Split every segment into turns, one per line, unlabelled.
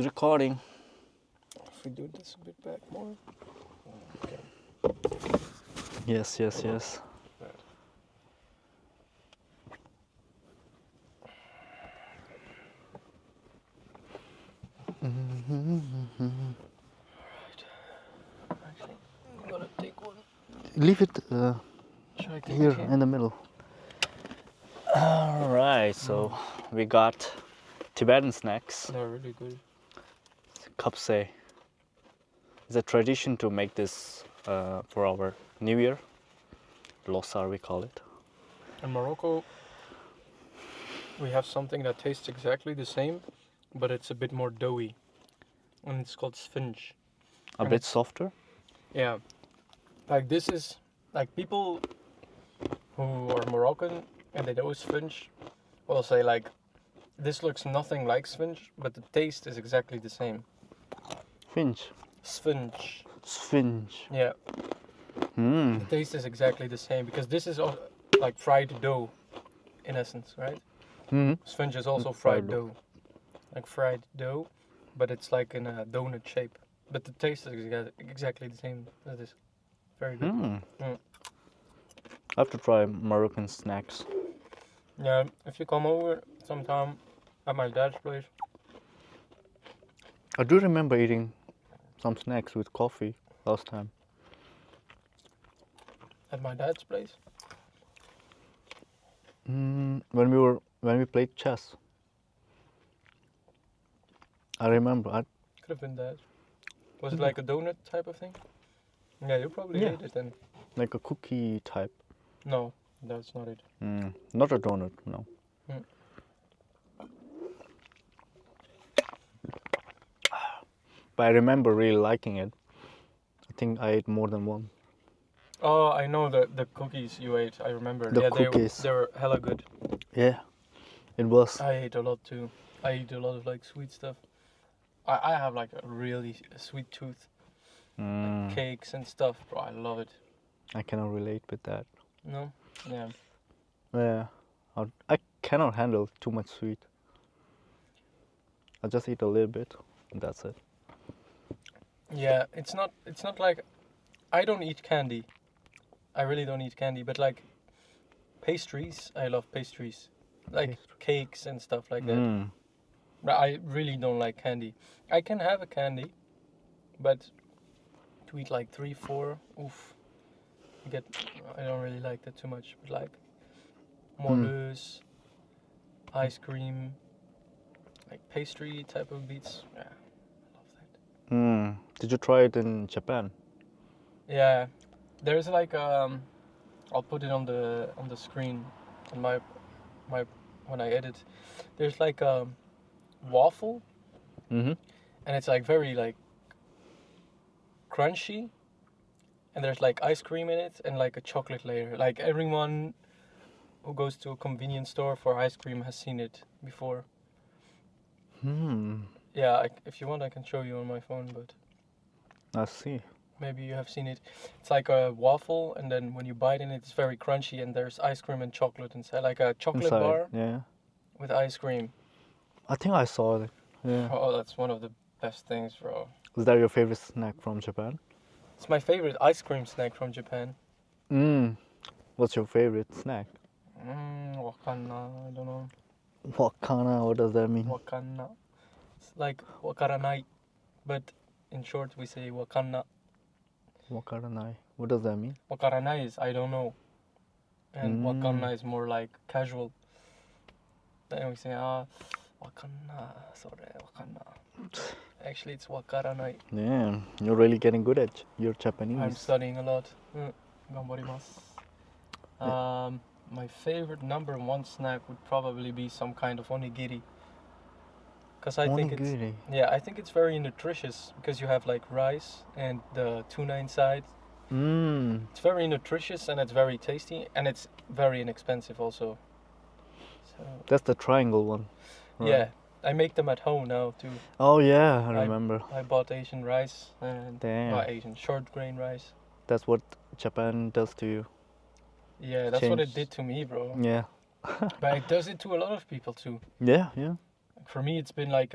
recording.
If we do this a bit back more. Okay.
Yes.
Right. Actually, I'm gonna take one.
Leave it
Should I take
here
it
in the middle. All right, so we got Tibetan snacks.
They're really good.
Kapse. It's a tradition to make this for our New Year. Losar, we call it.
In Morocco, we have something that tastes exactly the same, but it's a bit more doughy. And it's called sphinge.
A
And
bit
it's-
softer.
Yeah. Like this is, like people who are Moroccan and they know sphinge will say like, this looks nothing like sphinge, but the taste is exactly the same.
Finch.
Sphinge.
Sphinge.
Yeah.
Hmm.
The taste is exactly the same because this is like fried dough, in essence, right?
Hmm.
Sphinge is also
Fried
fried dough, like fried dough, but it's like in a donut shape. But the taste is exactly the same. That is very good.
Hmm.
Mm.
I have to try Moroccan snacks.
Yeah, if you come over sometime at my dad's place,
I do remember eating some snacks with coffee last time. When we played chess. I remember.
could have been that. Was it
Yeah.
like a donut type of thing? Yeah, you probably
Yeah.
ate it then.
Like a cookie type.
No, that's not it.
Not a donut, no.
Mm.
But I remember really liking it. I think I ate more than one.
Oh, I know the cookies you ate. I remember.
The
Yeah,
cookies.
they were hella good.
Yeah, it was.
I ate a lot too. I eat a lot of like sweet stuff. I have like a really sweet tooth. Like cakes and stuff, bro. I love it.
I cannot relate with that.
No? Yeah.
Yeah, I cannot handle too much sweet. I just eat a little bit, and that's it.
Yeah, it's not like I don't eat candy. I really don't eat candy, but like pastries, I love pastries. Like cakes and stuff like that. But I really don't like candy. I can have a candy, but to eat like 3, 4, oof. I don't really like that too much. But like moreuse, ice cream, like pastry type of beats. Yeah, I love that.
Did you try it in Japan?
Yeah, there's like I'll put it on the screen on my when I edit. There's like a waffle, and it's like very like crunchy, and there's like ice cream in it and like a chocolate layer. Like everyone who goes to a convenience store for ice cream has seen it before. Yeah, if you want, I can show you on my phone, but
I see.
maybe you have seen it. It's like a waffle, and then when you bite in it, it's very crunchy, and there's ice cream and chocolate inside, like a chocolate
Inside,
bar
yeah.
with ice cream.
I think I saw it. Yeah.
Oh, that's one of the best things, bro.
Is that your favorite snack from Japan?
It's my favorite ice cream snack from Japan.
What's your favorite snack?
Wakana, I don't know.
Wakana, what does that mean?
Wakana. It's like wakaranai, but in short we say wakana.
Wakaranai. What does that mean?
Wakaranai is I don't know. And wakana is more like casual. Then we say, wakana, sorry, wakana. Actually, it's wakaranai.
Yeah, you're really getting good at your Japanese.
I'm studying a lot. Ganbarimasu. My favorite number one snack would probably be some kind of onigiri. Because I think it's very nutritious because you have like rice and the tuna inside. It's very nutritious and it's very tasty and it's very inexpensive also. So
that's the triangle one.
Right? Yeah, I make them at home now too.
Oh yeah, I remember.
I bought Asian rice and
Damn.
short grain rice.
That's what Japan does to you.
Yeah, that's what it did to me, bro.
Yeah.
But it does it to a lot of people too.
Yeah, yeah.
For me, it's been like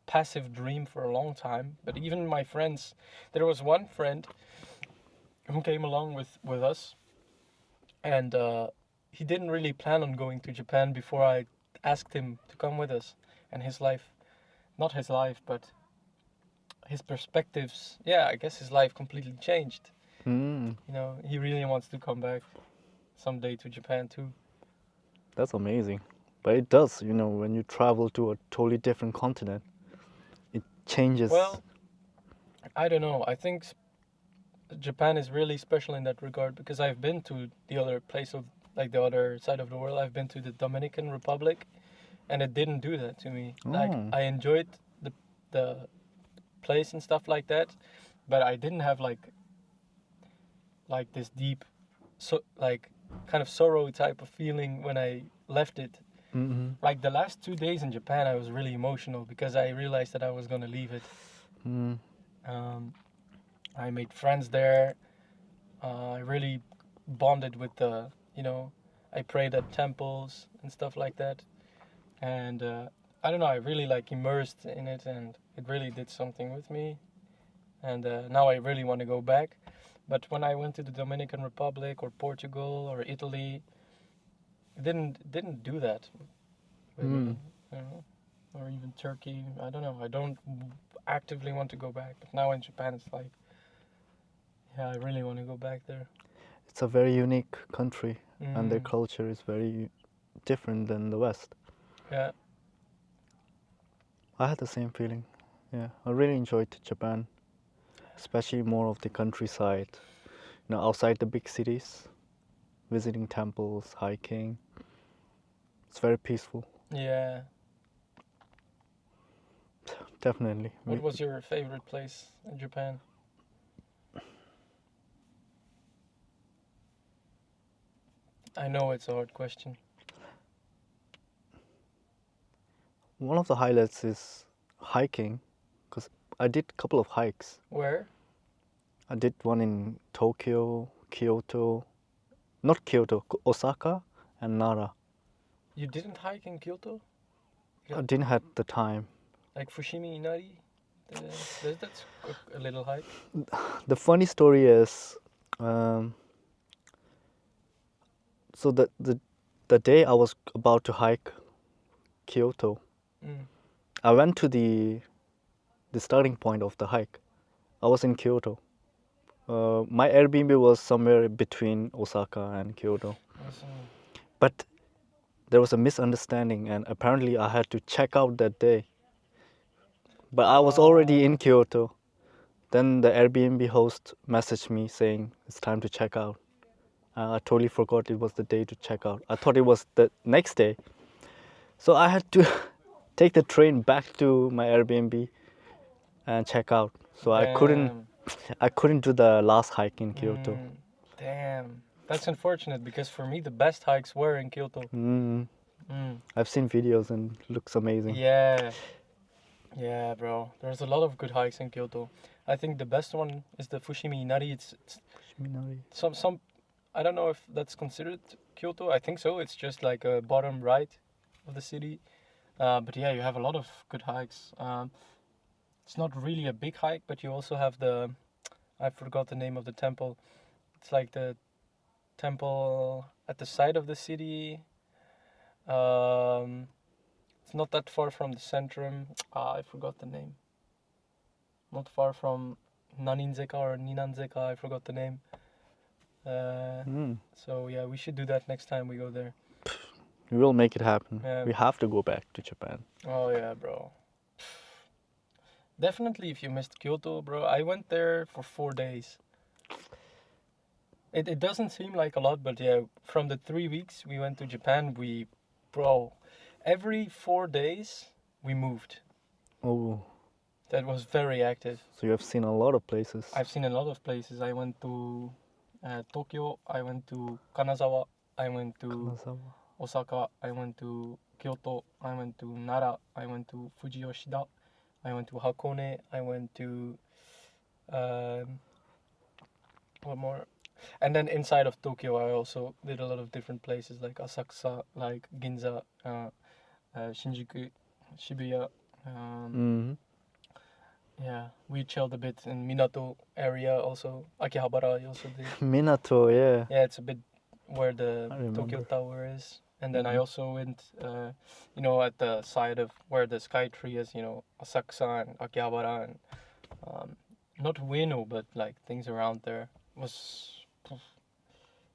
passive dream for a long time. But even my friends, there was one friend who came along with us, and he didn't really plan on going to Japan before I asked him to come with us. And his life, not his life, but his perspectives, yeah, I guess his life completely changed.
Mm,
You know, he really wants to come back someday to Japan too.
that's amazing. But it does, you know, when you travel to a totally different continent, it changes.
Well, I don't know. I think Japan is really special in that regard because I've been to the other place of like the other side of the world. I've been to the Dominican Republic, and it didn't do that to me. Like
Oh.
I enjoyed the place and stuff like that, but I didn't have like this deep, so like kind of sorrow type of feeling when I left it.
Mm-hmm.
Like the last 2 days in Japan, I was really emotional because I realized that I was gonna leave it.
Mm.
Um, I made friends there. I really bonded with the, you know, I prayed at temples and stuff like that. And I don't know, I really like immersed in it, and it really did something with me. And now I really want to go back. But when I went to the Dominican Republic or Portugal or Italy, it didn't do that with me. You know? Or even Turkey. I don't know. I don't actively want to go back. But now in Japan, it's like, yeah, I really want to go back there.
It's a very unique country, and their
Mm,
culture is very different than the West.
yeah.
I had the same feeling. Yeah, I really enjoyed Japan, especially more of the countryside, you know, outside the big cities, visiting temples, hiking. It's very peaceful,
Yeah.
definitely.
What was your favorite place in Japan? I know it's a hard question.
One of the highlights is hiking, because I did a couple of hikes.
Where?
I did one in Tokyo, Kyoto, not Kyoto, Osaka, and Nara.
You didn't hike in Kyoto?
I didn't have the time.
Like Fushimi Inari? That's a little hike.
The funny story is, um, so the day I was about to hike Kyoto,
Mm.
I went to the starting point of the hike. I was in Kyoto. My Airbnb was somewhere between Osaka and Kyoto,
I see.
but there was a misunderstanding, and apparently I had to check out that day. But I was already in Kyoto. Then the Airbnb host messaged me saying it's time to check out. I totally forgot it was the day to check out. I thought it was the next day. So I had to take the train back to my Airbnb and check out. So
Damn.
I couldn't do the last hike in Kyoto.
Mm. Damn. That's unfortunate because for me the best hikes were in Kyoto.
Mm,
Mm.
I've seen videos and it looks amazing.
Yeah. Yeah, bro. There's a lot of good hikes in Kyoto. I think the best one is the Fushimi Inari. It's
Minari.
some I don't know if that's considered Kyoto. I think so. It's just like a bottom right of the city. But yeah, you have a lot of good hikes. It's not really a big hike, but you also have I forgot the name of the temple. It's like the temple at the side of the city. Um, it's not that far from the centrum. I forgot the name. Not far from Naninzeka or Ninanzeka. I forgot the name.
Mm.
So yeah, we should do that next time we go there.
We will make it happen.
Yeah.
We have to go back to Japan.
Oh yeah, bro. Definitely, if you missed Kyoto, bro. I went there for 4 days. It doesn't seem like a lot, but yeah, from the 3 weeks we went to Japan, bro, every 4 days we moved.
Oh,
That was very active.
so you have seen a lot of places.
I've seen a lot of places. I went to Tokyo, I went to Kanazawa, I went to
Kanazawa.
Osaka, I went to Kyoto, I went to Nara, I went to Fujiyoshida, I went to Hakone, I went to um, what more? And then inside of Tokyo, I also did a lot of different places like Asakusa, like Ginza, Shinjuku, Shibuya,
Mm.
Yeah, we chilled a bit in Minato area also. Akihabara I also did.
Minato, yeah.
Yeah, it's a bit where the
I
Tokyo
remember.
Tower is. And then I
Mhm.
also went, at the side of where the Sky Tree is, Asakusa and Akihabara and um, not Ueno, but like things around there was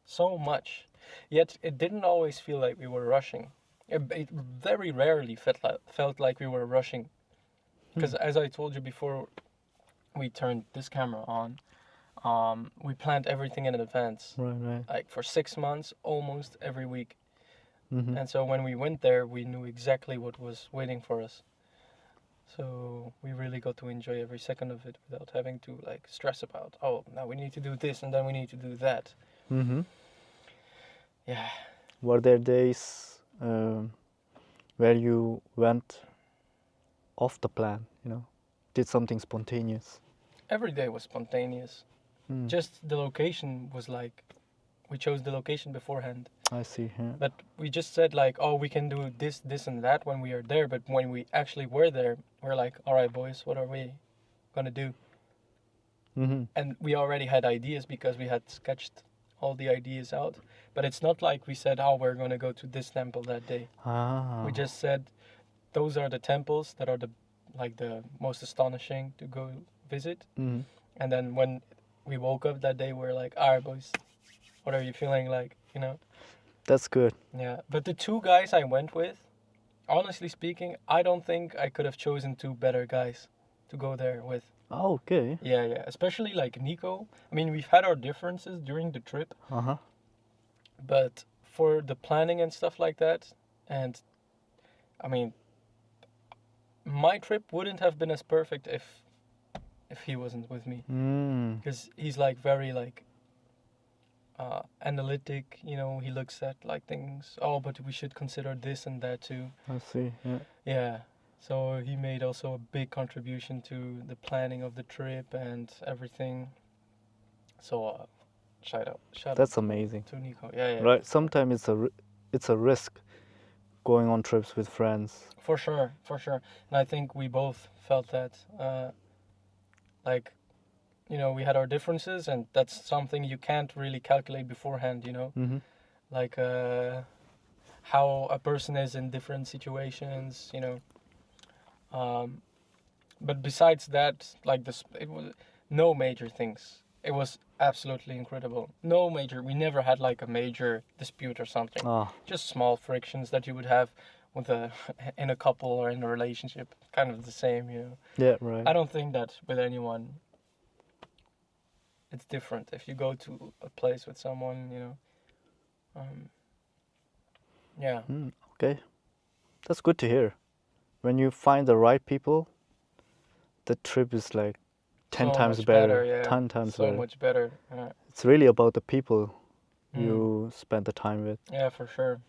so much. Yet it didn't always feel like we were rushing. It very rarely felt like we were rushing. Because as I told you before, we turned this camera on. We planned everything in advance,
Right, right.
like for 6 months, almost every week.
Mm-hmm.
And so when we went there, we knew exactly what was waiting for us. So we really got to enjoy every second of it without having to like stress about, oh, now we need to do this and then we need to do that.
Mm-hmm.
Yeah,
Were there days where you went off the plan, did something spontaneous?
every day was spontaneous.
Mm.
Just the location was like, we chose the location beforehand.
I see, yeah.
But we just said like, oh, we can do this, this, and that when we are there. But when we actually were there, we're like, all right, boys, what are we gonna do?
Mm-hmm.
And we already had ideas because we had sketched all the ideas out. But it's not like we said, oh, we're gonna go to this temple that day.
Ah.
We just said those are the temples that are the most astonishing to go visit.
Mm.
And then when we woke up that day, we're like, all right, boys, what are you feeling like?
That's good.
Yeah. But the two guys I went with, honestly speaking, I don't think I could have chosen two better guys to go there with.
Oh, okay.
Yeah, yeah. Especially like Nico. I mean, we've had our differences during the trip,
Uh-huh.
but for the planning and stuff like that, and I mean, my trip wouldn't have been as perfect if he wasn't with me,
Mm.
because he's like very like analytic. He looks at like things. Oh, but we should consider this and that too.
I see, yeah.
Yeah. So he made also a big contribution to the planning of the trip and everything. So shout out
That's amazing.
to Nico. Yeah, yeah.
Right, sometimes it's a risk going on trips with friends.
For sure, for sure. And I think we both felt that. Like, we had our differences, and that's something you can't really calculate beforehand.
Mm-hmm.
Like how a person is in different situations. Um, but besides that, like this, it was no major things. It was absolutely incredible. No major. We never had like a major dispute or something.
Ah,
Just small frictions that you would have with in a couple or in a relationship. Kind of the same.
yeah, right.
I don't think that with anyone it's different. If you go to a place with someone. Um, yeah.
Okay, that's good to hear. When you find the right people, the trip is like 10
So
times
much
better,
yeah.
10 times
So
better.
much better.
It's really about the people
Mm.
you spend the time with.
Yeah, for sure.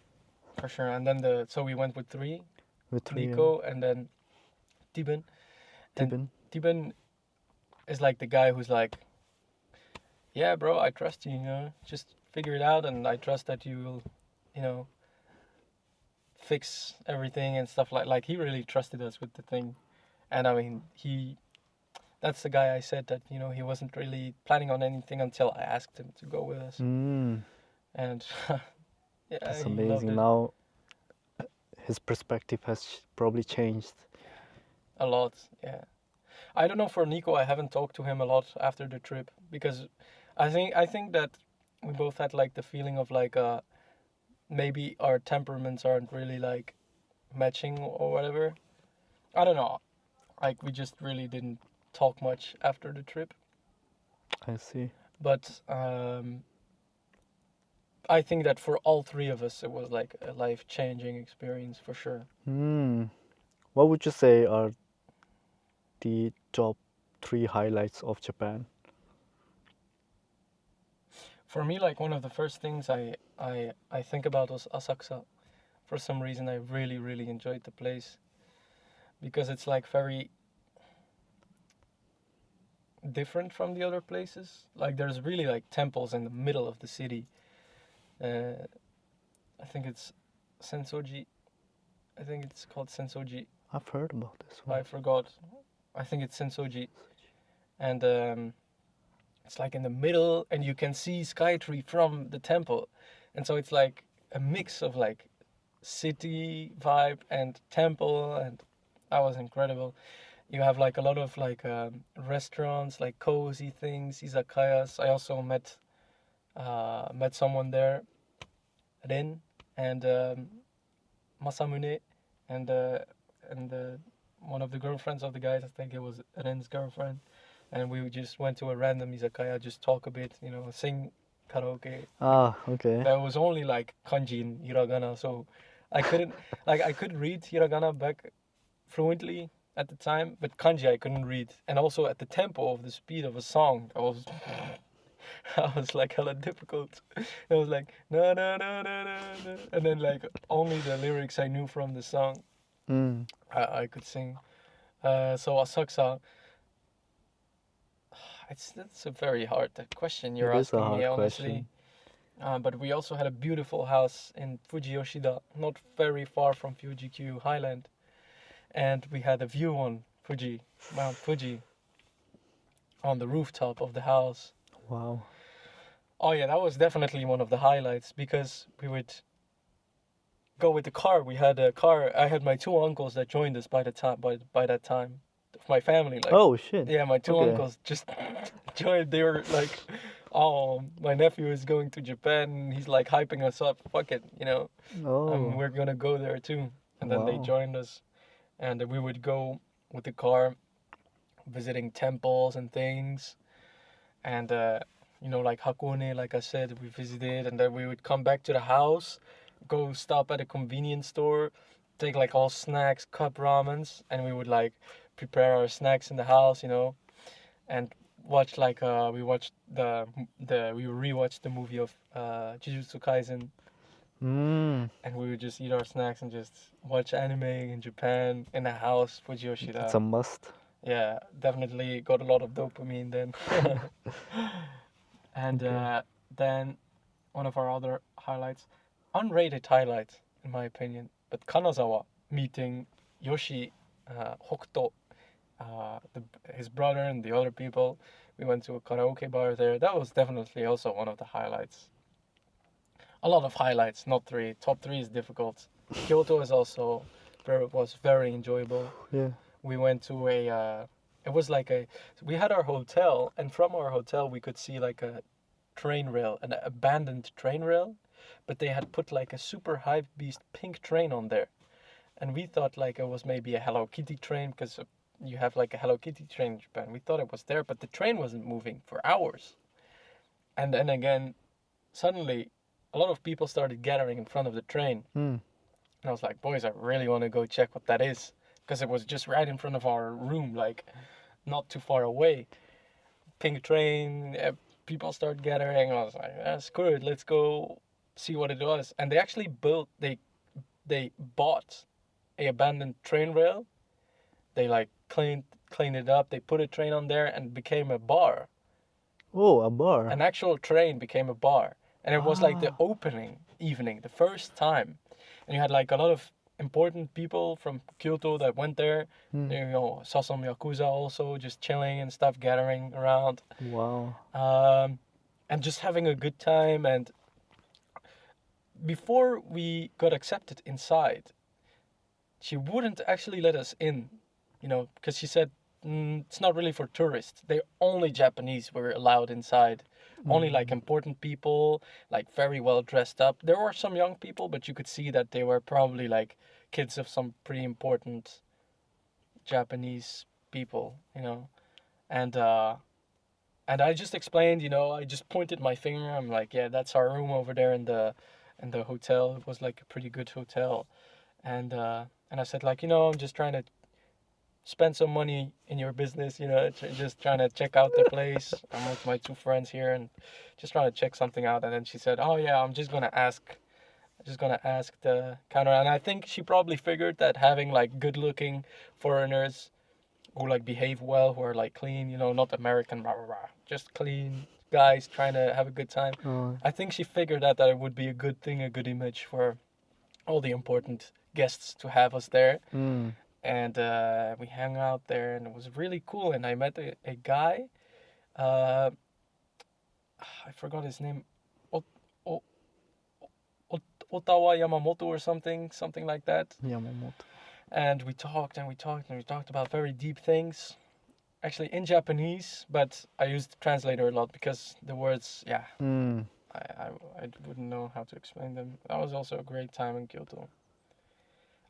For sure. And then so we went with three,
With three
Nico and then Tiben. And
Tibin.
Tiben is like the guy who's like, yeah, bro, I trust you, just figure it out and I trust that you will, you know, fix everything and stuff like he really trusted us with the thing. And I mean, that's the guy I said that, he wasn't really planning on anything until I asked him to go with us.
Mm,
And yeah,
that's
he loved
amazing.
it
Now his perspective has probably changed.
a lot. Yeah. I don't know for Nico, I haven't talked to him a lot after the trip because I think that we both had like the feeling of like maybe our temperaments aren't really like matching or whatever. I don't know. Like we just really didn't talk much after the trip.
I see.
But I think that for all three of us, it was like a life-changing experience for sure.
Hmm. What would you say are the top three highlights of Japan?
For me, like one of the first things I think about was Asakusa. For some reason, I really really enjoyed the place because it's like very different from the other places. Like there's really like temples in the middle of the city. I think it's Sensoji. I think it's called Sensoji.
I've heard about this
I
one.
forgot. I think it's Sensoji, and it's like in the middle, and you can see Skytree from the temple, and so it's like a mix of like city vibe and temple, and that was incredible. You have like a lot of like restaurants, like cozy things, izakayas. I also met someone there, Rin, and Masamune, and and one of the girlfriends of the guys. I think it was Ren's girlfriend, and we just went to a random izakaya, just talk a bit, sing karaoke.
Ah, okay.
There was only like kanji in hiragana, so I couldn't I could read hiragana back fluently at the time, but kanji I couldn't read, and also at the tempo of the speed of a song, I was I was like hella difficult. It was like no no no no no no, and then like only the lyrics I knew from the song
Mm.
I could sing. So Asakusa, that's a very hard question you're
It is a
asking me
hard
honestly.
question.
But we also had a beautiful house in Fuji Yoshida, not very far from Fuji Q Highland, and we had a view on Mount Fuji, on the rooftop of the house.
Wow.
Oh yeah, that was definitely one of the highlights because we would go with the car. We had a car. I had my two uncles that joined us by the time by that time. My family, like,
Oh shit.
yeah, my two
Okay.
uncles just joined. They were like, "Oh, my nephew is going to Japan. He's like hyping us up. Fuck it,
Oh.
we're gonna go there too." And then they
Wow.
joined us, and we would go with the car, visiting temples and things, and like Hakone, like I said, we visited, and then we would come back to the house, go stop at a convenience store, take like all snacks, cup ramens, and we would like prepare our snacks in the house, and watch like we watched we rewatched the movie of Jujutsu Kaisen,
Mm.
and we would just eat our snacks and just watch anime in Japan in the house for
It's
Yoshida.
a must.
Yeah, definitely got a lot of dopamine then. And
Okay.
then one of our other highlights, unrated highlight in my opinion, but Kanazawa meeting Yoshi, Hokuto, his brother and the other people. We went to a karaoke bar there. That was definitely also one of the highlights. A lot of highlights, not three. Top three is difficult. Kyoto is also was very enjoyable.
Yeah.
We went to it was like we had our hotel, and from our hotel we could see like a train rail, an abandoned train rail, but they had put like a super hype beast pink train on there, and we thought like it was maybe a Hello Kitty train because you have like a Hello Kitty train in Japan. We thought it was there, but the train wasn't moving for hours. And then again, suddenly, a lot of people started gathering in front of the train,
Mm.
and I was like, boys, I really want to go check what that is because it was just right in front of our room, like not too far away. Pink train, people start gathering. I was like, screw it, let's go see what it was. And they actually they bought a abandoned train rail. They like cleaned it up. They put a train on there and became a bar.
Oh, a bar.
An actual train became a bar, and it was like the
Ah.
opening evening, the first time. And you had like a lot of important people from Kyoto that went there.
Mm.
Saw some yakuza also just chilling and stuff, gathering around.
Wow.
And just having a good time. And before we got accepted inside, she wouldn't actually let us in, because she said it's not really for tourists. They only Japanese were allowed inside. Only like
Mm.
important people, like very well dressed up. There were some young people, but you could see that they were probably like kids of some pretty important Japanese people, And I just explained, I just pointed my finger. I'm like, yeah, that's our room over there in the hotel. It was like a pretty good hotel, and I said like, I'm just trying to spend some money in your business, just trying to check out the place. I'm with my two friends here and just trying to check something out. And then she said, oh yeah, I'm just gonna ask the counter. And I think she probably figured that having like good looking foreigners who like behave well, who are like clean, not American, rah, rah, rah, just clean guys trying to have a good time.
Oh.
I think she figured out that it would be a good thing, a good image for all the important guests to have us there.
Mm.
and we hung out there, and it was really cool. And I met a guy. Uh, I forgot his name. O- O- Ottawa Yamamoto or something like that.
Yamamoto.
And we talked and we talked and we talked about very deep things. Actually, in Japanese, but I used the translator a lot because the words, yeah,
Mm,
I wouldn't know how to explain them. That was also a great time in Kyoto.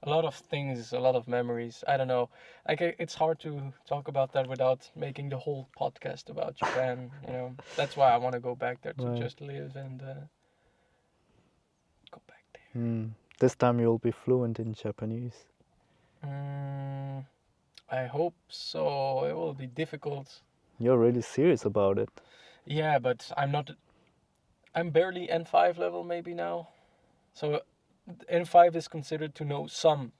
A lot of things, a lot of memories. I don't know. It's hard to talk about that without making the whole podcast about Japan. That's why I want to go back there to
right.
just live and go back
This time you'll be fluent in Japanese.
there. I hope so. It will be difficult.
You're really serious about it.
Yeah, but I'm not. I'm barely N5 level maybe now. So N5 is considered to know some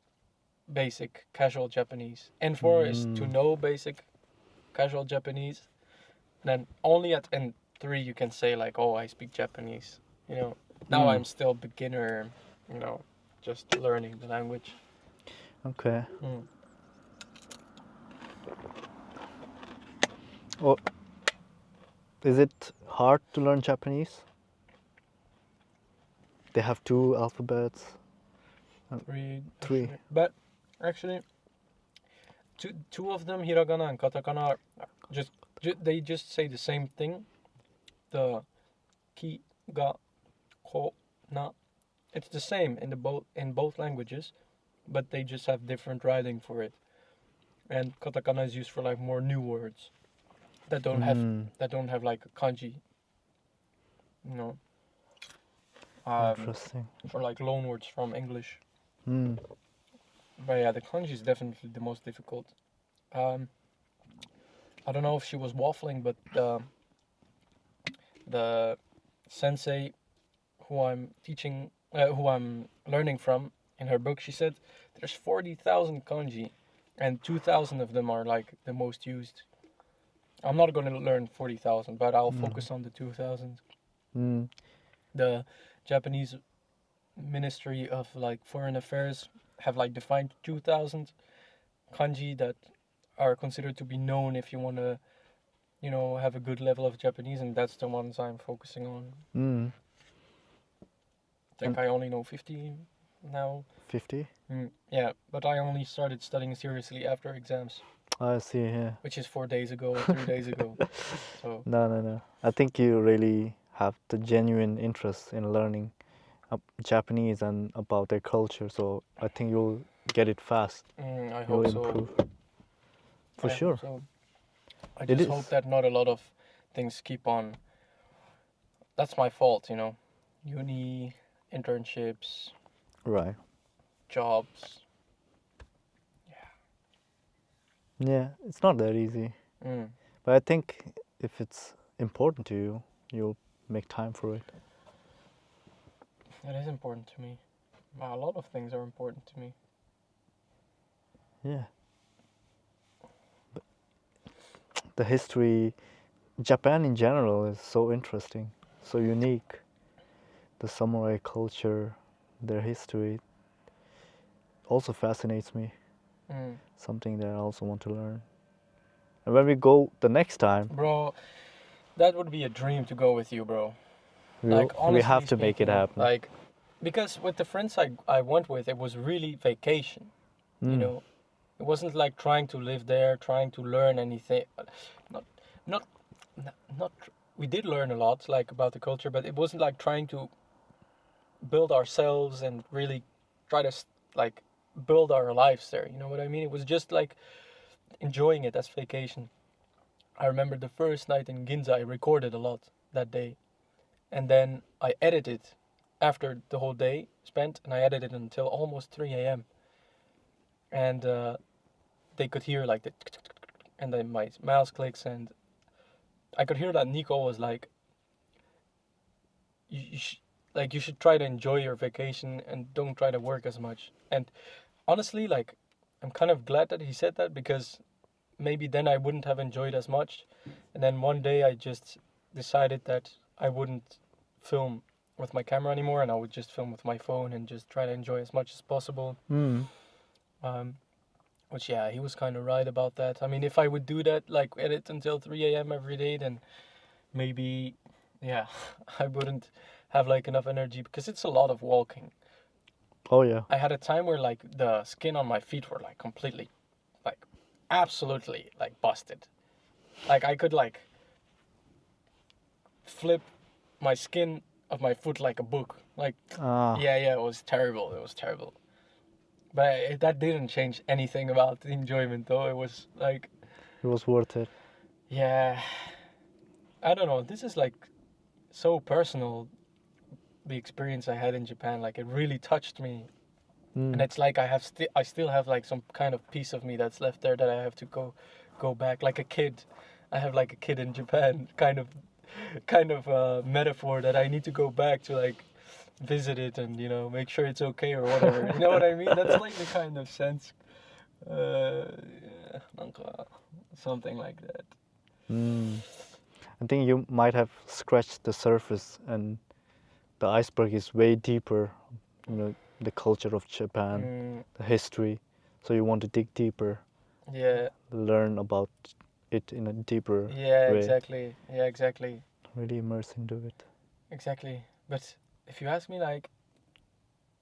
basic casual Japanese. N4 is to know basic casual Japanese. Then only at N3 you can say like, oh, I speak Japanese. Now I'm still beginner. Just learning the language.
Okay.
Mm.
Oh, is it hard to learn Japanese? They have two alphabets.
Three.
Three.
But actually, two of them, hiragana and katakana, are they just say the same thing. The ki, ga, ko, na. It's the same in both languages, but they just have different writing for it. And katakana is used for like more new words that don't have like a kanji. You know,
Interesting.
for like loan words from English.
Mm.
But yeah, the kanji is definitely the most difficult. Um, I don't know if she was waffling, but the sensei who I'm teaching, who I'm learning from, in her book, she said there's 40,000 kanji, and 2,000 of them are like the most used. I'm not going to learn 40,000, but I'll focus on the 2,000.
Mm.
The Japanese Ministry of like Foreign Affairs have like defined 2,000 kanji that are considered to be known if you want to, have a good level of Japanese, and that's the ones I'm focusing on.
Mm.
I think I only know 50 now.
50?
Yeah, but I only started studying seriously after exams,
I see, yeah.
which is 4 days ago or 3 days ago. So
No. I think you really have the genuine interest in learning Japanese and about their culture, so I think you'll get it fast.
I
You'll
hope so.
improve. For
I
sure.
hope so. I
It
just hope
is.
that not a lot of things keep on. That's my fault, Uni, internships,
Right.
jobs.
Yeah, it's not that easy.
Mm.
But I think if it's important to you, you'll make time for it.
It is important to me. A lot of things are important to me.
Yeah. But the history, Japan in general is so interesting, so unique. The samurai culture, their history also fascinates me.
Mm.
Something that I also want to learn. And when we go the next time,
Bro, that would be a dream to go with you, bro. Like,
we
honestly
have to make it
speaking,
happen.
like, because with the friends I went with, it was really vacation.
Mm.
It wasn't like trying to live there, trying to learn anything. Not, not, not. We did learn a lot, like about the culture, but it wasn't like trying to build ourselves and really try to like build our lives there. You know what I mean? It was just like enjoying it as vacation. I remember the first night in Ginza, I recorded a lot that day, and then I edited after the whole day spent, and I edited until almost 3 a.m. And they could hear like the and then my mouse clicks, and I could hear that Nico was like, you should try to enjoy your vacation and don't try to work as much. And honestly, like, I'm kind of glad that he said that, because maybe then I wouldn't have enjoyed as much. And then one day I just decided that I wouldn't film with my camera anymore, and I would just film with my phone and just try to enjoy as much as possible.
Mm.
Um, Which, yeah, he was kind of right about that. I mean, if I would do that, like edit until 3 a.m. every day, then maybe, yeah, I wouldn't have like enough energy because it's a lot of walking.
Oh yeah.
I had a time where like the skin on my feet were like completely, like absolutely like busted. Like I could like flip my skin of my foot like a book. Like,
Ah,
yeah, it was terrible. It was terrible. But that didn't change anything about the enjoyment, though. It was like,
it was worth it.
yeah, I don't know. This is like so personal. The experience I had in Japan, like it really touched me, and
Mm.
it's like I still have like some kind of piece of me that's left there that I have to go back, like a kid. I have like a kid in Japan, kind of metaphor that I need to go back to like visit it and make sure it's okay or whatever. You know what I mean? That's like the kind of sense. Yeah, なんか something like that.
Mm. I think you might have scratched the surface, and the iceberg is way deeper. You know, the culture of Japan,
Mm,
the history. So you want to dig deeper,
yeah,
learn about it in a deeper
yeah,
way,
exactly. Yeah, exactly,
really immerse into it.
exactly. But if you ask me, like,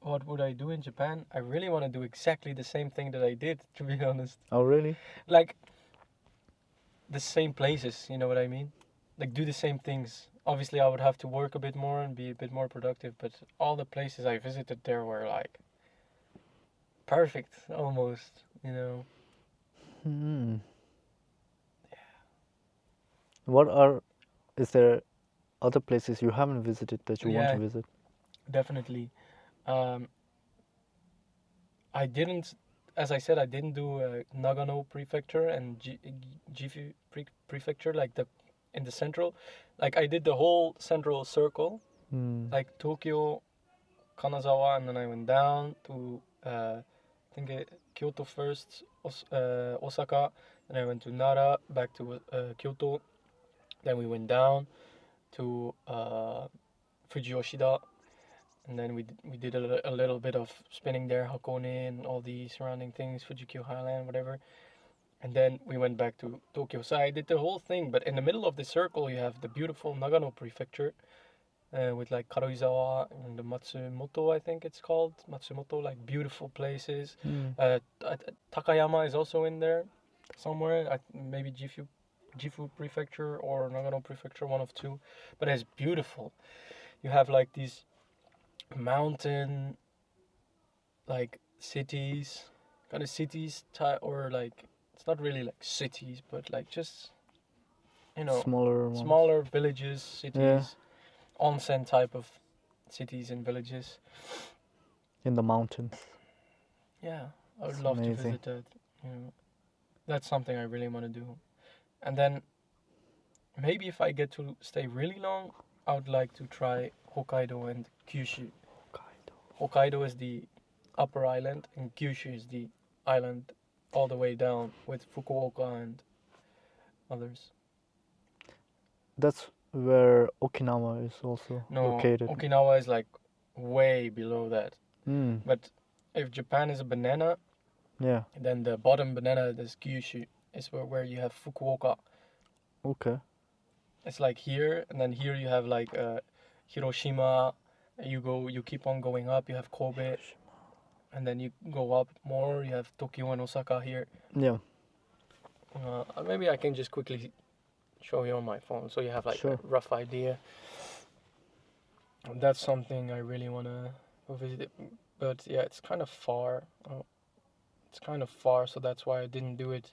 what would I do in Japan? I really want to do exactly the same thing that I did, to be honest.
Oh, really?
Like the same places, you know what I mean? Like do the same things. Obviously, I would have to work a bit more and be a bit more productive, but all the places I visited there were like perfect almost, you know.
Hmm. What are, is there other places you haven't visited that you want to
Yeah,
visit?
definitely. Um, I didn't, as I said, I didn't do Nagano Prefecture and Gifu Prefecture like the in the central. Like I did the whole central circle,
Hmm.
like Tokyo, Kanazawa, and then I went down to I think Kyoto first, Osaka, and I went to Nara, back to Kyoto. Then we went down to Fuji Yoshida, and then we did a little bit of spinning there, Hakone and all the surrounding things, Fujikyo Highland, whatever. And then we went back to Tokyo. So I did the whole thing, but in the middle of the circle, you have the beautiful Nagano Prefecture with like Karuizawa and the Matsumoto, I think it's called. Matsumoto, like beautiful places.
Hmm.
Takayama is also in there somewhere. Maybe Gifu Prefecture or Nagano Prefecture, one of two. But it's beautiful. You have like these mountain like cities, kind of cities or like it's not really like cities, but like just you know
Smaller ones.
smaller villages,
Yeah,
cities, onsen type of cities and villages.
in the mountains.
Yeah, I would
It's
love to
amazing.
visit that. You know, that's something I really want to do. And then maybe if I get to stay really long, I would like to try Hokkaido and Kyushu.
Hokkaido.
Hokkaido is the upper island, and Kyushu is the island all the way down with Fukuoka and others.
That's where Okinawa is also
No,
located.
Okinawa is like way below that.
Hmm.
But if Japan is a banana,
Yeah.
then the bottom banana is Kyushu, is where you have Fukuoka.
Okay.
It's like here, and then here you have like Hiroshima. You keep on going up. You have Kobe, and then you go up more. You have Tokyo and Osaka here.
Yeah.
Maybe I can just quickly show you on my phone so you have like a
Sure.
rough idea. That's something I really wanna visit, but yeah, it's kind of far. It's kind of far, so that's why I didn't do it.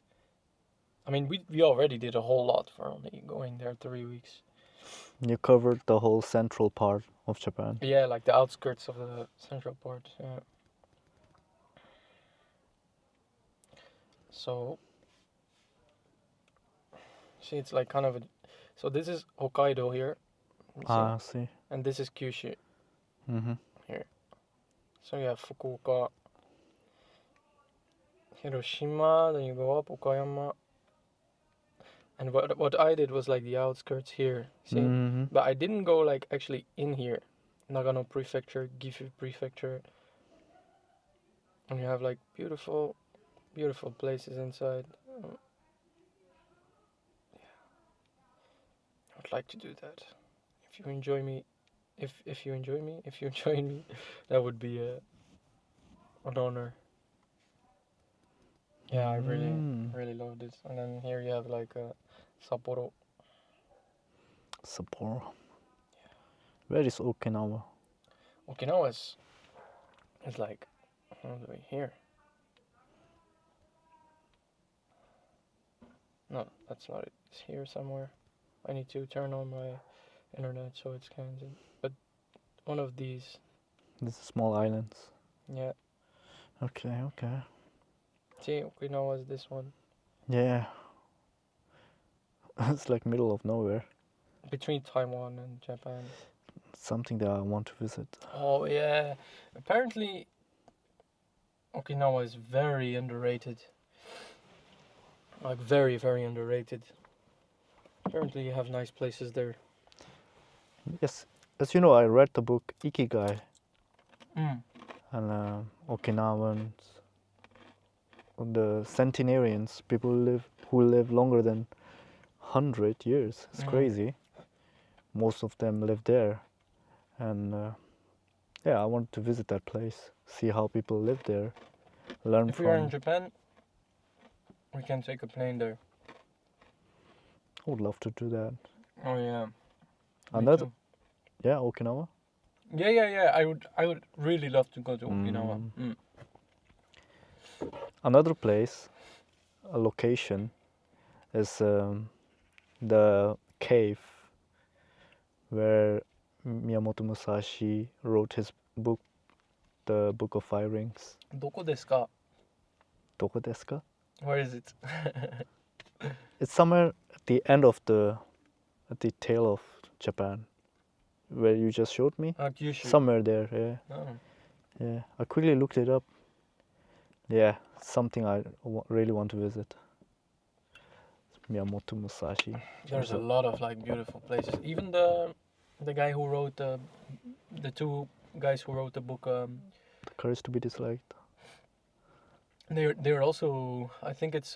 I mean, we already did a whole lot for only going there 3 weeks.
You covered the whole central part of Japan.
Yeah, like the outskirts of the central part. Yeah. So see, it's like kind of a. So this is Hokkaido here. You see,
Ah, I see.
and this is Kyushu
Mm-hmm.
here. So you have Fukuoka, Hiroshima. Then you go up Okayama. And what I did was like the outskirts here. See,
Mm-hmm.
but I didn't go like actually in here. Nagano Prefecture, Gifu Prefecture, and you have like beautiful Beautiful places inside. I would like to do that. If you enjoy me, if you enjoy me, if you join me, that would be an honor. Yeah, I really loved it. And then here you have like Sapporo.
Sapporo. Where is Okinawa?
Okinawa is like all the way here. No, that's not it. It's here somewhere. I need to turn on my internet so it's counted. But one of these,
These small islands.
yeah.
Okay, okay.
See, Okinawa is this one.
Yeah. It's like middle of nowhere.
Between Taiwan and Japan.
Something that I want to visit.
Oh yeah. Apparently Okinawa is very underrated. Like very, very underrated. Apparently you have nice places there.
Yes, as you know, I read the book Ikigai,
Mm.
and Okinawans, the centenarians, people who live longer than 100 years. It's crazy. Most of them live there, and yeah, I wanted to visit that place, see how people live there, learn
If we are in
from.
Japan, we can take a plane there.
I would love to do that.
Oh yeah. Me
Another,
too.
yeah, Okinawa.
Yeah. I would really love to go to Okinawa.
Another place, a location, is the cave where Miyamoto Musashi wrote his book, The Book of Fire Rings.
Doko desu ka?
Doko desu ka?
Where is it?
It's somewhere at the tail of Japan, where you just showed me.
Kyushu.
Somewhere there, yeah.
Oh.
Yeah, I quickly looked it up. Yeah, something I really want to visit. Miyamoto Musashi.
There's a lot of like beautiful places. Even the guy who wrote the two guys who wrote the book.
The Courage to be Disliked.
They're also, I think it's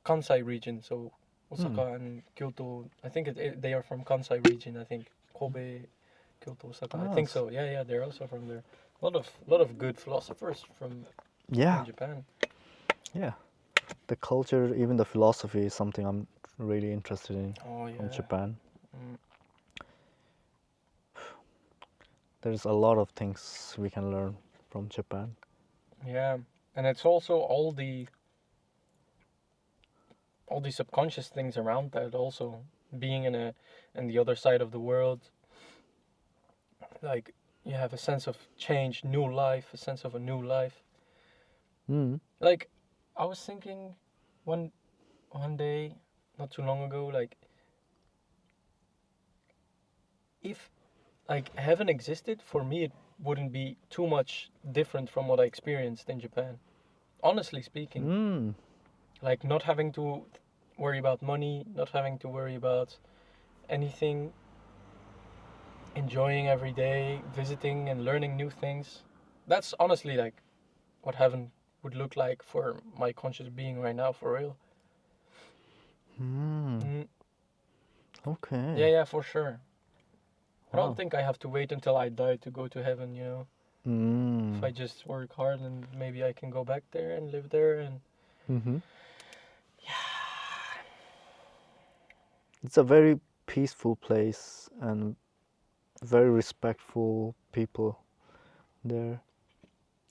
Kansai region, so Osaka and Kyoto. I think they are from Kansai region. I think Kobe, Kyoto, Osaka. I think so. Yeah. They're also from there. A lot of good philosophers from Japan.
Yeah, the culture, even the philosophy, is something I'm really interested in from Japan. There's a lot of things we can learn from Japan.
Yeah, and it's also all the subconscious things around that. Also, being in the other side of the world, like you have a sense of change, new life, a sense of a new life. Like I was thinking one day, not too long ago, like if like heaven existed, for me it wouldn't be too much different from what I experienced in Japan. Honestly speaking. Like not having to worry about money, not having to worry about anything, enjoying every day, visiting and learning new things. That's honestly like what heaven would look like for my conscious being right now, for real.
Okay.
Yeah, for sure.
Wow.
I don't think I have to wait until I die to go to heaven, you know. If I just work hard, and maybe I can go back there and live there and
It's a very peaceful place and very respectful people there.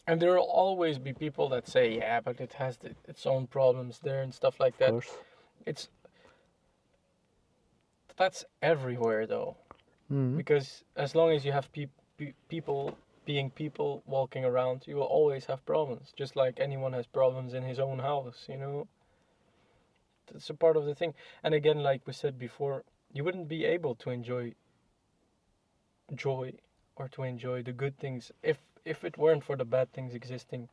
And there will always be people that say, yeah, but it has its own problems there and stuff like that.
Of course.
That's everywhere though. Because as long as you have people being people walking around, you will always have problems. Just like anyone has problems in his own house, you know. That's a part of the thing. And again, like we said before, you wouldn't be able to enjoy joy or to enjoy the good things if it weren't for the bad things existing.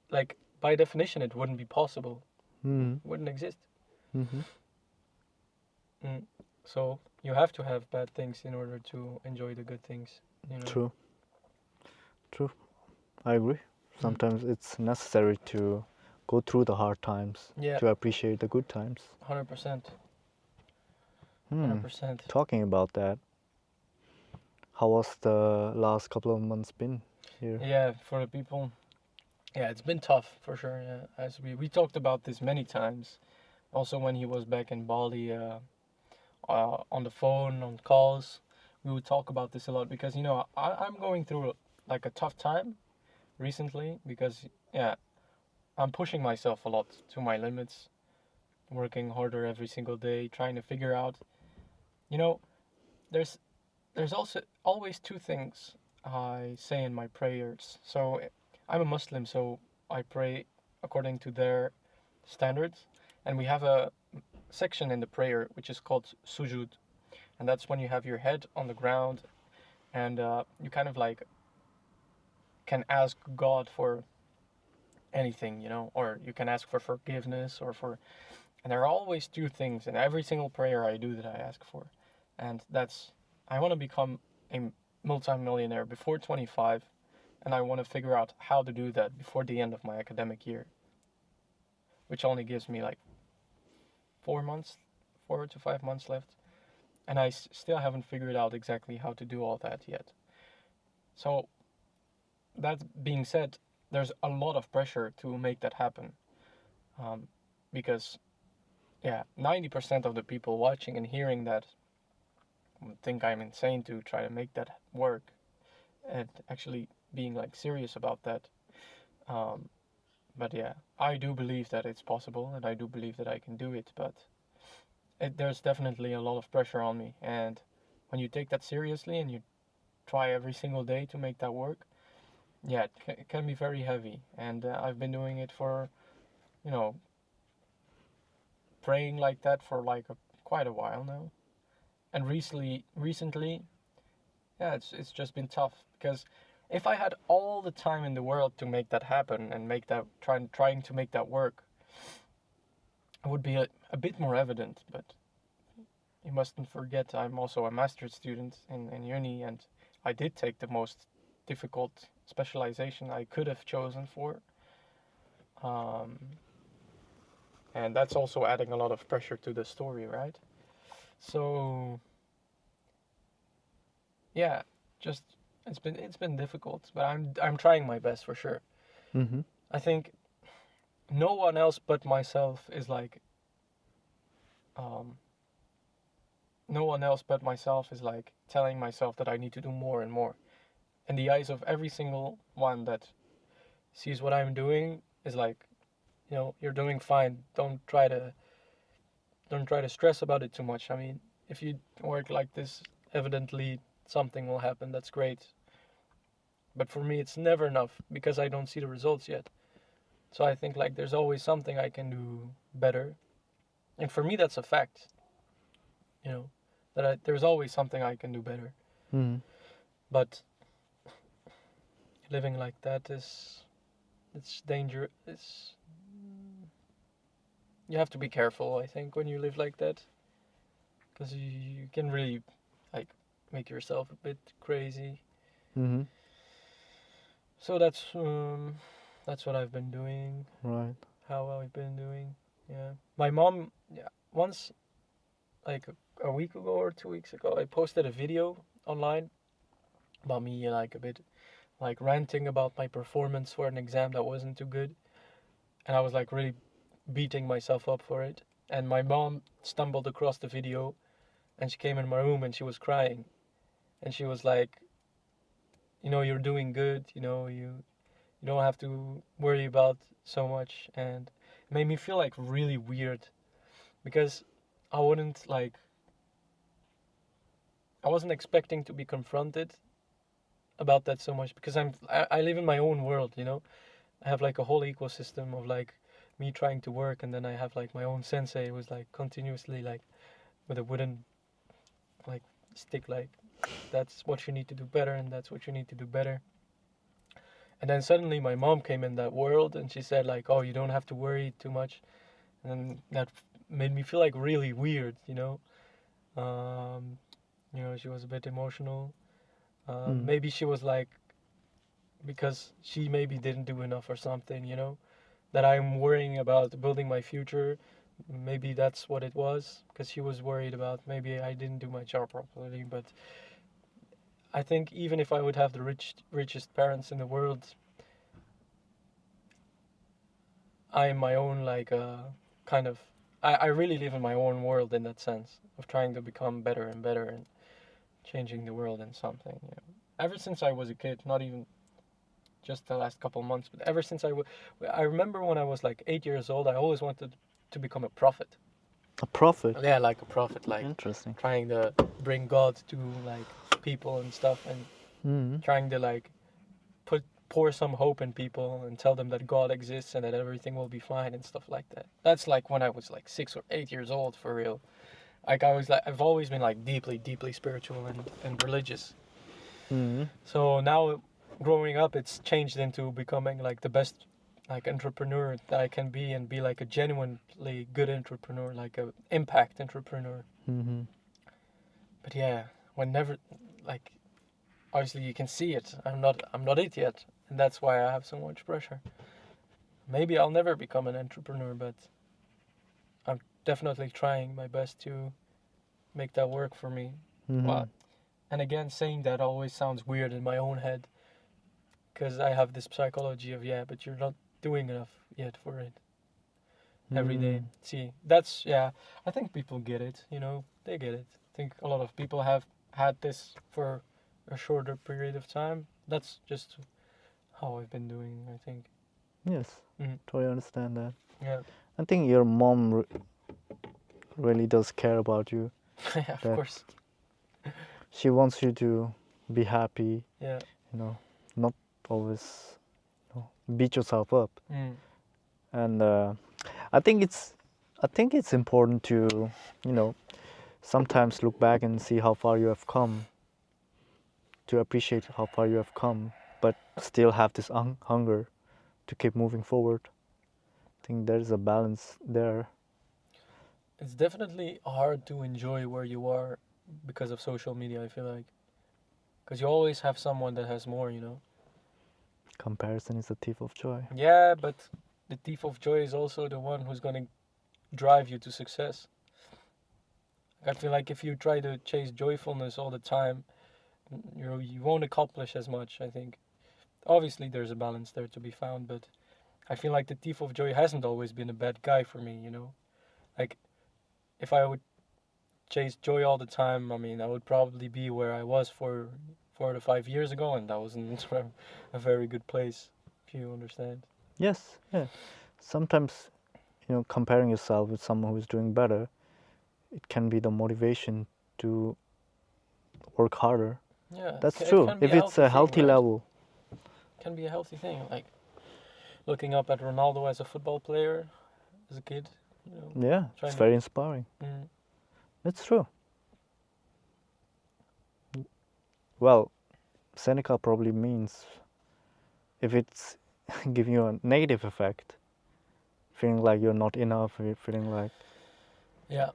Like by definition, it wouldn't be possible. Wouldn't exist. So you have to have bad things in order to enjoy the good things. You know?
True. I agree. Sometimes it's necessary to go through the hard times
Yeah.
to appreciate the good times.
100%.
Hmm.
100%.
Talking about that, how was the last couple of months been here?
Yeah, for the people. Yeah, it's been tough for sure. Yeah, as we talked about this many times. Also, when he was back in Bali, on the phone, on calls, we would talk about this a lot because I'm going through like a tough time recently because yeah, I'm pushing myself a lot to my limits, working harder every single day, trying to figure out. You know, there's there's also always two things I say in my prayers. So I'm a Muslim, so I pray according to their standards, and we have a section in the prayer which is called sujud, and that's when you have your head on the ground and you kind of like can ask God for anything, or you can ask for forgiveness or for. And there are always two things in every single prayer I do that I ask for, and that's I want to become a multimillionaire before 25, and I want to figure out how to do that before the end of my academic year, which only gives me like 4 months, 4 to 5 months left, and I still haven't figured out exactly how to do all that yet. So that being said, there's a lot of pressure to make that happen, because yeah, 90% of the people watching and hearing that would think I'm insane to try to make that work, and actually being like serious about that. Um, but yeah, I do believe that it's possible, and I do believe that I can do it. But there's definitely a lot of pressure on me, and when you take that seriously and you try every single day to make that work, yeah, it can be very heavy. And I've been doing it for, you know, praying like that for like quite a while now. And recently, yeah, it's just been tough because if I had all the time in the world to make that happen and make that trying to make that work, it would be a bit more evident. But you mustn't forget I'm also a master's student in uni, and I did take the most difficult specialization I could have chosen for. Um, and that's also adding a lot of pressure to the story, right? So yeah, just it's been difficult, but I'm trying my best for sure.
Mm-hmm.
I think no one else but myself is like um, no one else but myself is like telling myself that I need to do more and more. In the eyes of every single one that sees what I'm doing is like, you're doing fine. Don't try to stress about it too much. I mean, if you work like this, evidently something will happen. That's great. But for me, it's never enough because I don't see the results yet. So I think like there's always something I can do better. And for me, that's a fact. You know, there's always something I can do better.
Mm-hmm.
But living like that it's dangerous. You have to be careful, I think, when you live like that, because you can really like make yourself a bit crazy.
Mm-hmm.
So that's what I've been doing.
Right.
How I've been doing. Yeah, my mom. Yeah, once like a week ago or 2 weeks ago, I posted a video online about me like a bit like ranting about my performance for an exam that wasn't too good, and I was like really beating myself up for it. And my mom stumbled across the video, and she came in my room and she was crying, and she was like, you're doing good. You don't have to worry about so much, and it made me feel like really weird because I wouldn't like I wasn't expecting to be confronted about that so much because I live in my own world. I have like a whole ecosystem of like me trying to work, and then I have like my own sensei who's like continuously like with a wooden like stick like that's what you need to do better and that's what you need to do better. And then suddenly my mom came in that world and she said like, oh, you don't have to worry too much, and then that made me feel like really weird. um she was a bit emotional.
Mm.
Maybe she was like because she maybe didn't do enough or something. that I'm worrying about building my future. Maybe that's what it was, because she was worried about maybe I didn't do my job properly. But I think even if I would have the richest parents in the world, I am my own like kind of. I really live in my own world in that sense of trying to become better and better and changing the world in something. You know. Ever since I was a kid, not even just the last couple months, but ever since I remember when I was like 8 years old, I always wanted to become a prophet.
A prophet.
Yeah, like a prophet, like
Interesting.
trying to bring God to like people and stuff, and
Mm-hmm.
trying to like pour some hope in people and tell them that God exists and that everything will be fine and stuff like that. That's like when I was like 6 or 8 years old for real. Like I've always been like deeply spiritual and religious.
Mm-hmm.
So now growing up, it's changed into becoming like the best like entrepreneur that I can be, and be like a genuinely good entrepreneur, like a impact entrepreneur.
Mm-hmm.
But yeah, whenever like obviously you can see it. I'm not it yet, and that's why I have so much pressure. Maybe I'll never become an entrepreneur, but I'm definitely trying my best to make that work for me.
Mm-hmm.
Well, and again, saying that always sounds weird in my own head, because I have this psychology of, yeah, but you're not doing enough yet for it every day. See, that's, yeah, I think people get it, they get it. I think a lot of people have had this for a shorter period of time. That's just how I've been doing, I think.
Yes, totally understand that.
Yeah.
I think your mom really does care about you.
Yeah, of
That
course.
she wants you to be happy.
Yeah.
Not always beat yourself up. And I think it's important to sometimes look back and see how far you have come, to appreciate how far you have come, but still have this hunger to keep moving forward. I think there is a balance there.
It's definitely hard to enjoy where you are because of social media, I feel like. Because you always have someone that has more.
Comparison is a thief of joy.
Yeah, but the thief of joy is also the one who's going to drive you to success. I feel like if you try to chase joyfulness all the time, you won't accomplish as much, I think. Obviously, there's a balance there to be found, but I feel like the thief of joy hasn't always been a bad guy for me. Like, if I would chase joy all the time, I mean, I would probably be where I was 4 to 5 years ago, and that wasn't a very good place, if you understand.
Yes, yeah. Sometimes, comparing yourself with someone who is doing better, it can be the motivation to work harder.
Yeah,
That's
it
true.
can be
If
a
it's
healthy
a
thing,
healthy
right?
level.
It can be a healthy thing, like looking up at Ronaldo as a football player, as a kid,
Yeah, it's
trying to.
very inspiring. It's true. Well, Seneca probably means if it's giving you a negative effect, feeling like you're not enough, feeling like
Yeah.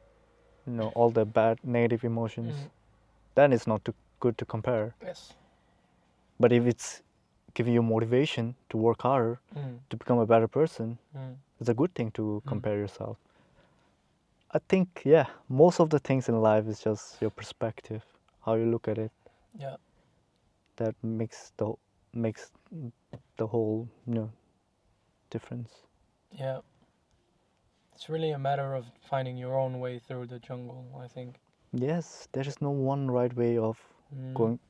all the bad negative emotions, then it's not too good to compare.
Yes.
But if it's giving you motivation to work harder, to become a better person, it's a good thing to compare yourself. I think, yeah, most of the things in life is just your perspective, how you look at it.
Yeah.
That makes the whole difference.
Yeah. It's really a matter of finding your own way through the jungle, I think.
Yes, there is no one right way of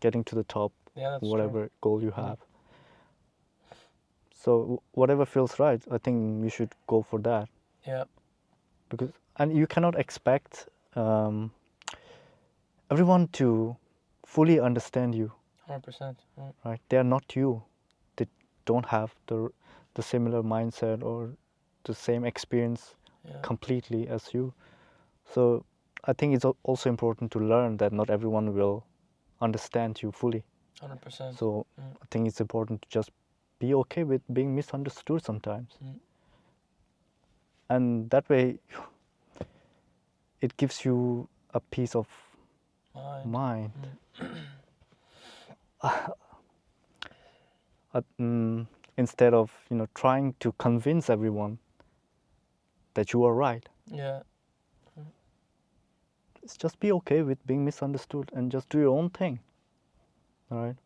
getting to the top,
Yeah, that's
whatever
true.
goal you have. So whatever feels right, I think you should go for that.
Yeah.
And you cannot expect everyone to fully understand you.
100%.
Right? They are not you. They don't have the similar mindset or the same experience completely as you. So I think it's also important to learn that not everyone will understand you fully.
100%.
So I think it's important to just be okay with being misunderstood sometimes. And that way it gives you a peace of mind. In instead of trying to convince everyone that you are right.
Yeah.
It's just be okay with being misunderstood and just do your own thing. All right.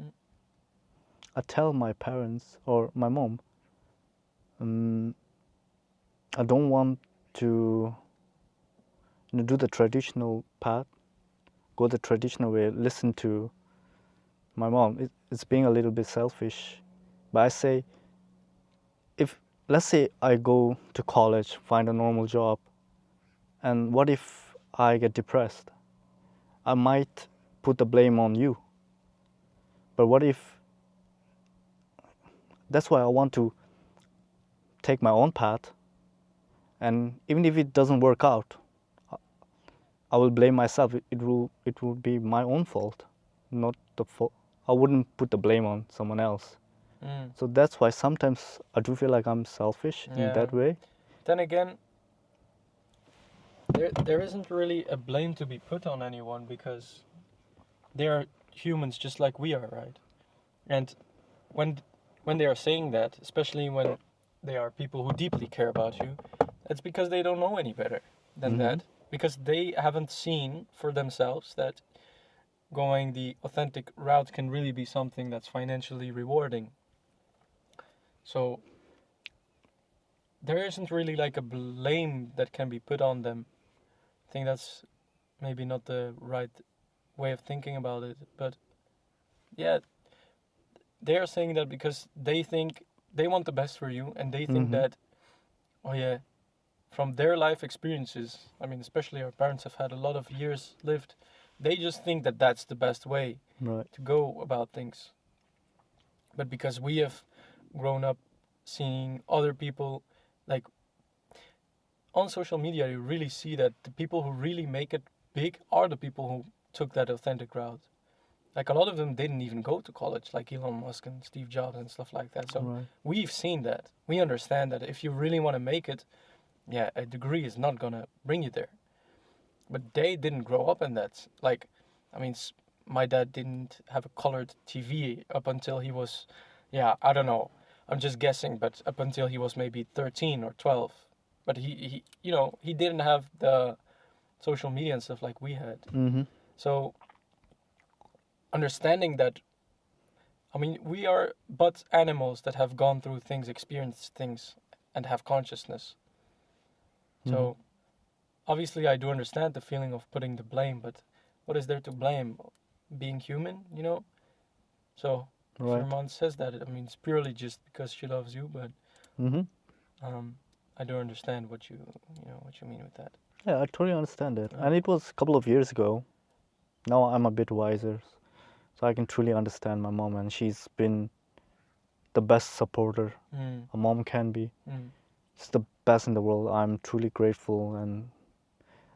Mm.
I tell my parents or my mom, I don't want to do the traditional path, go the traditional way, listen to my mom. It's being a little bit selfish. But I say, if let's say I go to college, find a normal job, and what if I get depressed? I might put the blame on you. But what if, that's why I want to take my own path, and even if it doesn't work out, I will blame myself. It will be my own fault, not the fault. I wouldn't put the blame on someone else.
Mm.
So that's why sometimes I do feel like I'm selfish in
Yeah.
that way.
Then again, there isn't really a blame to be put on anyone because they are humans just like we are, right? And when when they are saying that, especially when they are people who deeply care about you, it's because they don't know any better than that. Because they haven't seen for themselves that going the authentic route can really be something that's financially rewarding. So there isn't really like a blame that can be put on them. I think that's maybe not the right way of thinking about it, but yeah, they are saying that because they think they want the best for you, and they think that, oh yeah, from their life experiences, I mean, especially our parents have had a lot of years lived, they just think that that's the best way
Right.
to go about things. But because we have grown up seeing other people, like on social media, you really see that the people who really make it big are the people who took that authentic route. Like a lot of them didn't even go to college, like Elon Musk and Steve Jobs and stuff like that. So
Right.
we've seen that. We understand that if you really want to make it, yeah, a degree is not gonna bring you there. But they didn't grow up in that. Like, I mean, my dad didn't have a colored TV up until he was, yeah, I don't know. I'm just guessing, but up until he was maybe 13 or 12. But he didn't have the social media and stuff like we had. So understanding that, I mean, we are but animals that have gone through things, experienced things, and have consciousness. So obviously, I do understand the feeling of putting the blame, but what is there to blame? Being human, you know? So if your
Right.
mom says that, I mean, it's purely just because she loves you, but
Mm-hmm.
I do understand what you mean with that.
Yeah, I totally understand that.
Yeah.
And it was a couple of years ago. Now I'm a bit wiser, so I can truly understand my mom, and she's been the best supporter
Mm.
a mom can be.
Mm.
She's the best in the world. I'm truly grateful, and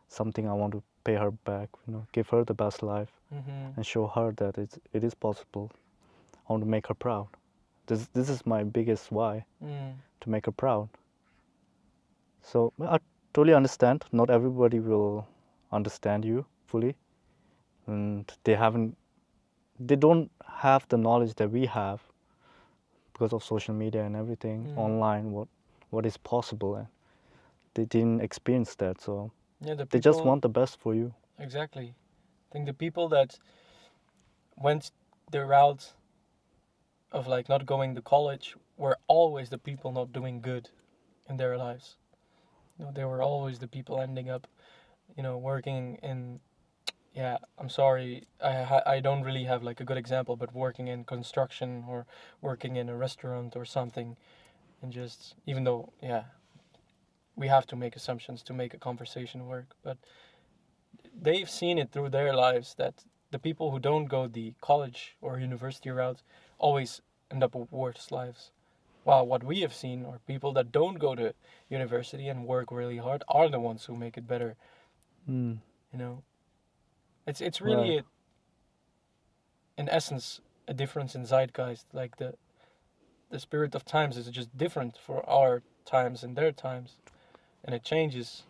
something I want to pay her back. Give her the best life
Mm-hmm.
and show her that it is possible. I want to make her proud. This is my biggest why,
Mm.
to make her proud. So I totally understand. Not everybody will understand you fully, and they don't have the knowledge that we have because of social media and everything
Mm.
online. What is possible, and they didn't experience that, so
Yeah, the
they just
people,
want the best for you.
exactly. I think the people that went the route of like not going to college were always the people not doing good in their lives. They were always the people ending up, working in, yeah, I'm sorry, I don't really have like a good example, but working in construction or working in a restaurant or something, and just, even though, yeah, we have to make assumptions to make a conversation work, but they've seen it through their lives that the people who don't go the college or university route always end up with worse lives. While what we have seen are people that don't go to university and work really hard are the ones who make it better.
Mm,
You know, it's
right.
really in essence a difference in zeitgeist. Like the spirit of times is just different for our times and their times, and it changes.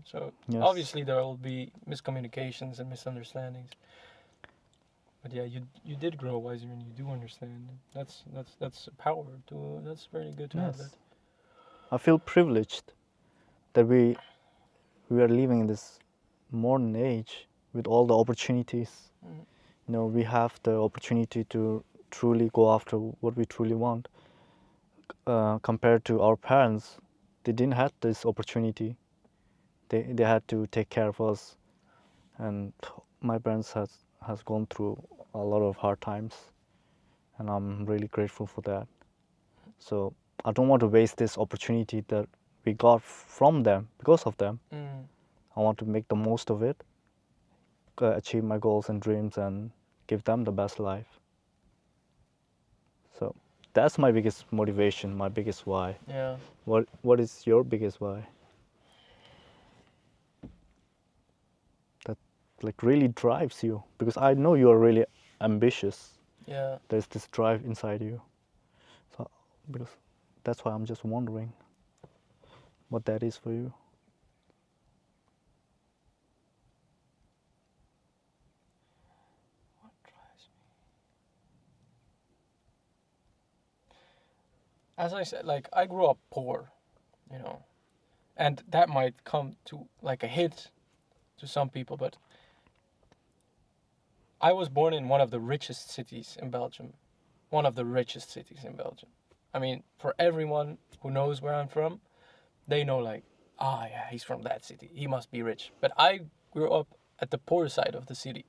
So
Yes.
obviously there will be miscommunications and misunderstandings. But yeah, you did grow wiser and you do understand. That's a power to. That's very good to have that.
Yes. I feel privileged that we are living in this modern age with all the opportunities.
Mm.
We have the opportunity to truly go after what we truly want. Compared to our parents, they didn't have this opportunity. They had to take care of us, and my parents has gone through a lot of hard times, and I'm really grateful for that. So I don't want to waste this opportunity that we got from them because of them.
Mm.
I want to make the most of it, achieve my goals and dreams, and give them the best life. So that's my biggest motivation, my biggest why.
Yeah.
What is your biggest why? That like really drives you, because I know you are really ambitious.
Yeah.
There's this drive inside you. So because that's why I'm just wondering what that is for you.
What drives me? As I said, like I grew up poor, you know, and that might come to like a hit to some people, but I was born in one of the richest cities in Belgium. One of the richest cities in Belgium. I mean, for everyone who knows where I'm from, they know like, ah, yeah, he's from that city. He must be rich. But I grew up at the poor side of the city.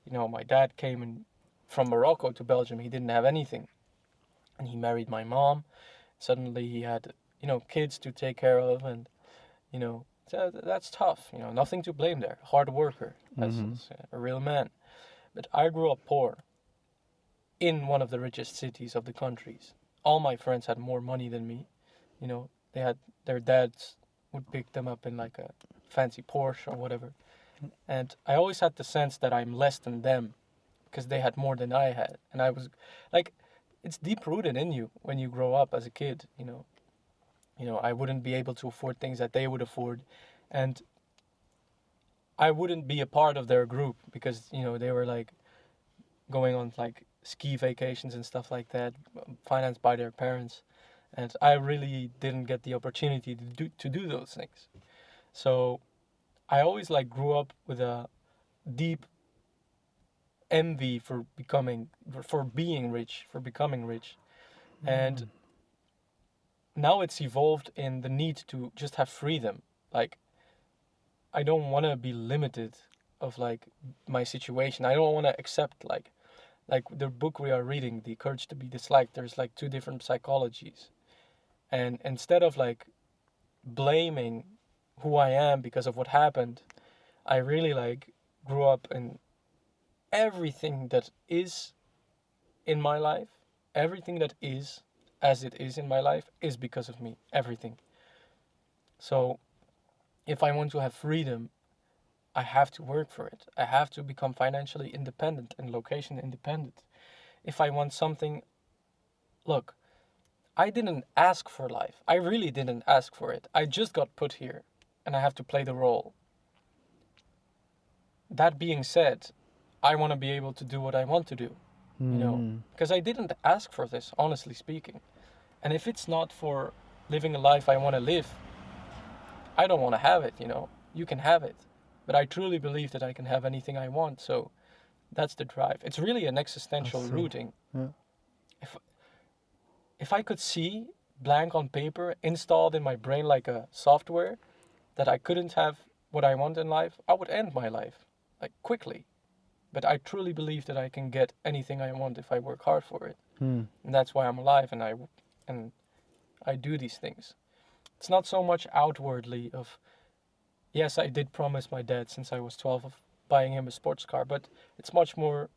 You know, my dad came in from Morocco to Belgium. He didn't have anything, and he married my mom. Suddenly, he had kids to take care of, and so that's tough. Nothing to blame there. Hard worker,
Mm-hmm.
as a real man. But I grew up poor in one of the richest cities of the countries. All my friends had more money than me. They had their dads would pick them up in like a fancy Porsche or whatever. And I always had the sense that I'm less than them because they had more than I had. And I was like, it's deep rooted in you when you grow up as a kid. I wouldn't be able to afford things that they would afford, and I wouldn't be a part of their group because they were like going on like ski vacations and stuff like that, financed by their parents, and I really didn't get the opportunity to do those things. So I always like grew up with a deep envy for being rich, for becoming rich, and now it's evolved in the need to just have freedom. Like I don't want to be limited of like my situation. I don't want to accept like the book we are reading, The Courage to Be Disliked. There's like two different psychologies, and instead of like blaming who I am because of what happened, I really like grew up in everything that is in my life, everything that is as it is in my life is because of me. Everything. So if I want to have freedom, I have to work for it. I have to become financially independent and location independent. If I want something, look, I didn't ask for life. I really didn't ask for it. I just got put here and I have to play the role. That being said, I want to be able to do what I want to do,
Mm.
because I didn't ask for this, honestly speaking. And if it's not for living a life I want to live, I don't want to have it. You can have it. But I truly believe that I can have anything I want. So that's the drive. It's really an
I
existential
see.
rooting.
Yeah.
If if I could see blank on paper installed in my brain like a software that I couldn't have what I want in life, I would end my life like quickly. But I truly believe that I can get anything I want if I work hard for it.
Mm.
And that's why I'm alive and I do these things. It's not so much outwardly of, yes, I did promise my dad since I was 12 of buying him a sports car, but it's much more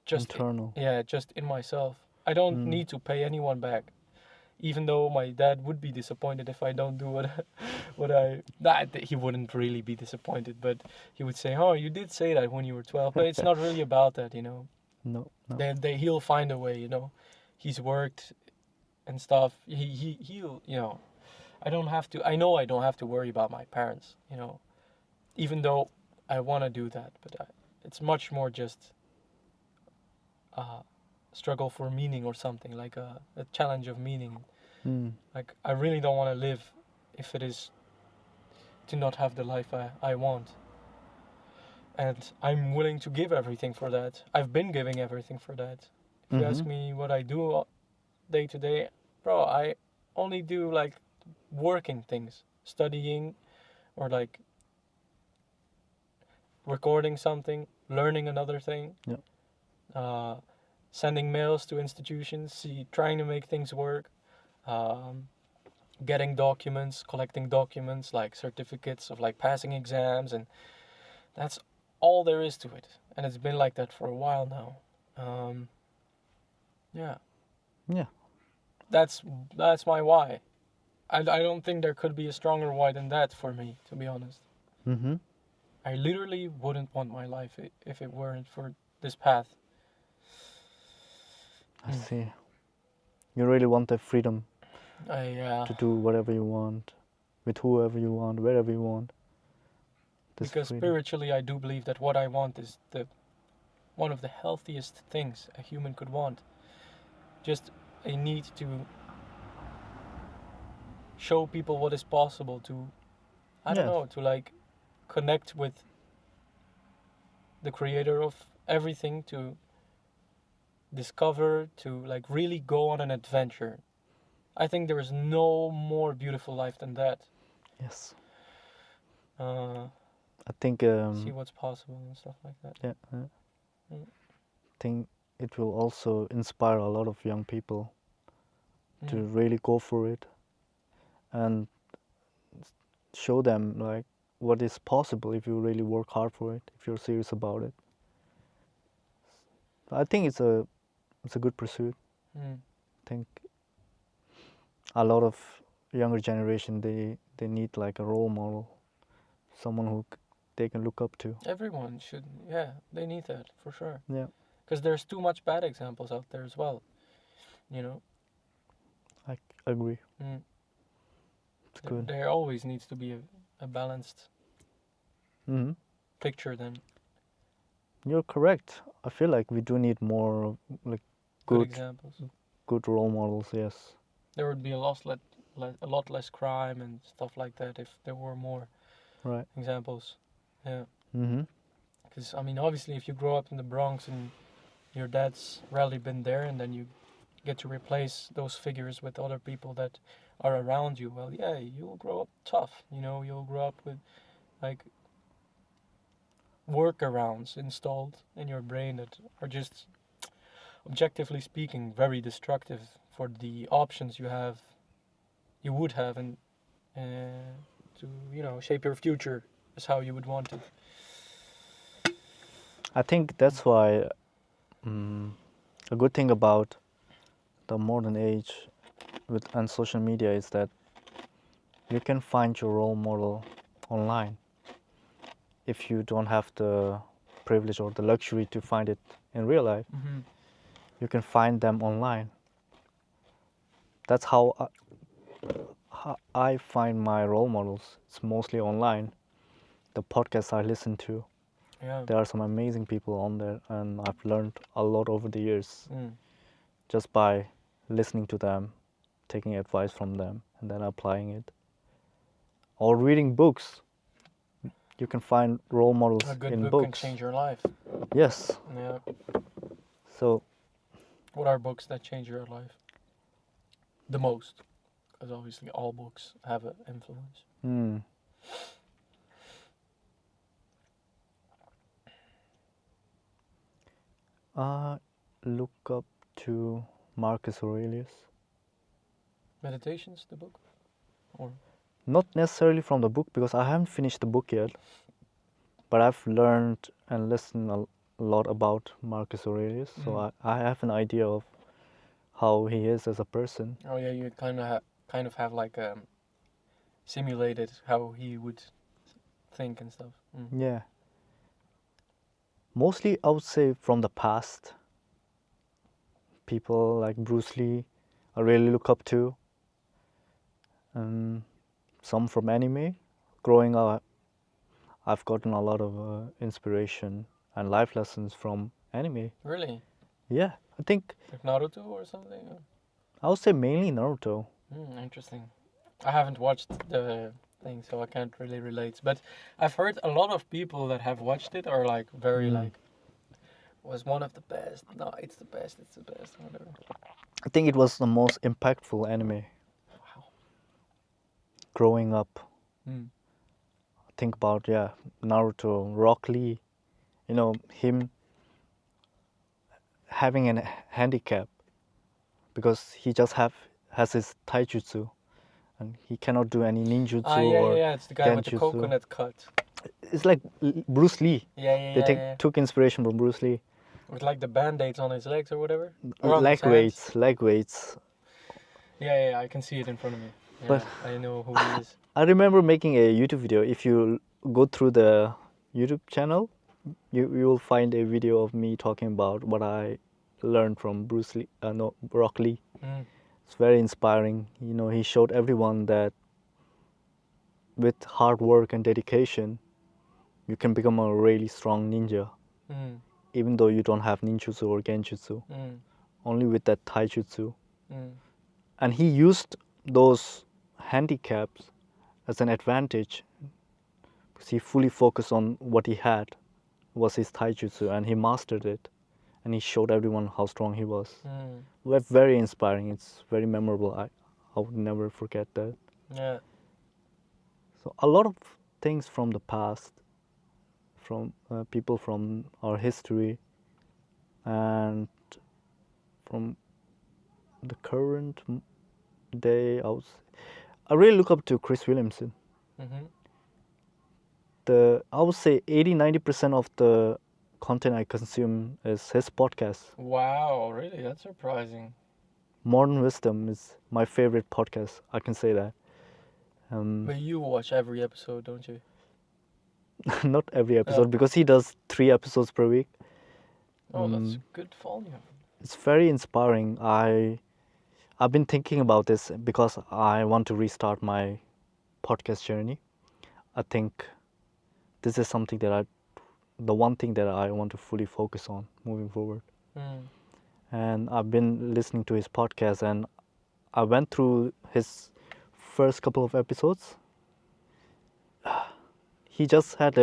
just
Internal.
yeah, just in myself. I don't
Mm.
need to pay anyone back. Even though my dad would be disappointed if I don't do what I that he wouldn't really be disappointed, but he would say, "Oh, you did say that when you were 12." But it's not really about that.
No, no.
He'll find a way. He's worked and stuff. He'll. I don't have to. I know I don't have to worry about my parents. Even though I want to do that, but it's much more just struggle for meaning or something, like a challenge of meaning.
Mm.
Like I really don't want to live if it is to not have the life I want. And I'm willing to give everything for that. I've been giving everything for that. If you ask me what I do day to day, bro, I only do like working things, studying, or like recording something, learning another thing,
Yeah.
uh, sending mails to institutions, trying to make things work, um, getting documents, collecting documents like certificates of like passing exams, and that's all there is to it. And it's been like that for a while now. Yeah,
Yeah.
that's my why. I don't think there could be a stronger why than that for me, to be honest.
Mm-hmm.
I literally wouldn't want my life if it weren't for this path.
I see. You really want the freedom
I
to do whatever you want, with whoever you want, wherever you want. This
because
freedom.
spiritually I do believe that what I want is the one of the healthiest things a human could want. Just a need to show people what is possible, to I don't
Yes.
know, to like connect with the creator of everything, to discover, to like really go on an adventure. I think there is no more beautiful life than that.
Yes.
Uh,
I think
see what's possible and stuff like that.
yeah,
Mm.
think it will also inspire a lot of young people to
Mm.
really go for it and show them like what is possible if you really work hard for it, if you're serious about it. I think it's a good pursuit.
Mm.
I think a lot of younger generation they need like a role model, someone who they can look up to.
Everyone should, yeah, they need that for sure.
Yeah,
Because there's too much bad examples out there as well, you know.
I agree.
Mm.
It's good.
There always needs to be a balanced
Mm-hmm.
picture then.
You're correct. I feel like we do need more like
Good
good
examples.
good role models. Yes.
There would be a lot less crime and stuff like that if there were more
Right.
examples. Yeah.
Mm-hmm.
Because, I mean, obviously, if you grow up in the Bronx and your dad's rarely been there, and then you get to replace those figures with other people that are around you, well, yeah, you'll grow up tough. You know, you'll grow up with, like, workarounds installed in your brain that are just, objectively speaking, very destructive for the options you would have, and to, shape your future as how you would want it.
I think that's why a good thing about the modern age with and social media is that you can find your role model online if you don't have the privilege or the luxury to find it in real life.
Mm-hmm.
You can find them online. That's how I find my role models. It's mostly online. The podcasts I listen to,
Yeah.
there are some amazing people on there, and I've learned a lot over the years
Mm.
just by listening to them, taking advice from them, and then applying it. Or reading books. You can find role models
A good
in
book can
books.
change your life.
Yes.
Yeah.
So
What are books that change your life the most? Because obviously all books have an influence.
I look up to Marcus Aurelius.
Meditations, the book, or
Not necessarily from the book because I haven't finished the book yet, but I've learned and listened a lot about Marcus Aurelius, so I have an idea of how he is as a person.
oh yeah, you kind of have like simulated how he would think and stuff. Mm.
Yeah. Mostly, I would say from the past. People like Bruce Lee, I really look up to, and some from anime. Growing up, I've gotten a lot of inspiration and life lessons from anime.
Really?
Yeah, I think
Like Naruto or something?
I would say mainly Naruto.
Interesting. I haven't watched the thing, so I can't really relate. But I've heard a lot of people that have watched it are like very
Mm.
like was one of the best. No, it's the best. It's the best. Whatever.
I think it was the most impactful anime
Wow.
growing up.
Mm.
Think about, yeah, Naruto, Rock Lee, him having a handicap because he just has his taijutsu and he cannot do any
Ah,
ninjutsu
yeah, yeah,
or
yeah. It's the guy with the
genjutsu.
coconut cut.
It's like Bruce Lee.
Yeah, yeah,
They
yeah, yeah.
took inspiration from Bruce Lee.
With like the band-aids on his legs or whatever, or on his
Leg
hands.
weights, leg weights.
Yeah, yeah, yeah, I can see it in front of me.
But
Yeah, I know who he is.
I remember making a YouTube video. If you go through the YouTube channel, you will find a video of me talking about what I learned from Bruce Lee, no, Rock Lee.
Mm.
It's very inspiring. He showed everyone that with hard work and dedication, you can become a really strong ninja,
Mm.
even though you don't have ninjutsu or genjutsu,
Mm.
only with that taijutsu.
Mm.
And he used those handicaps as an advantage because he fully focused on what he had was his taijutsu and he mastered it and he showed everyone how strong he was.
Mm.
Very inspiring. It's very memorable. I would never forget that.
Yeah.
So a lot of things from the past, from people from our history, and from the current day, I really look up to Chris Williamson.
Mhm.
I would say 80-90% of the content I consume is his podcast.
Wow, really? That's surprising.
Modern Wisdom is my favorite podcast. I can say that.
But you watch every episode, don't you?
Not every
Oh.
episode because he does 3 episodes per week.
Oh, that's good volume.
It's very inspiring. I've been thinking about this because I want to restart my podcast journey. I think this is something the one thing that I want to fully focus on moving forward.
Mm.
And I've been listening to his podcast and I went through his first couple of episodes. He just had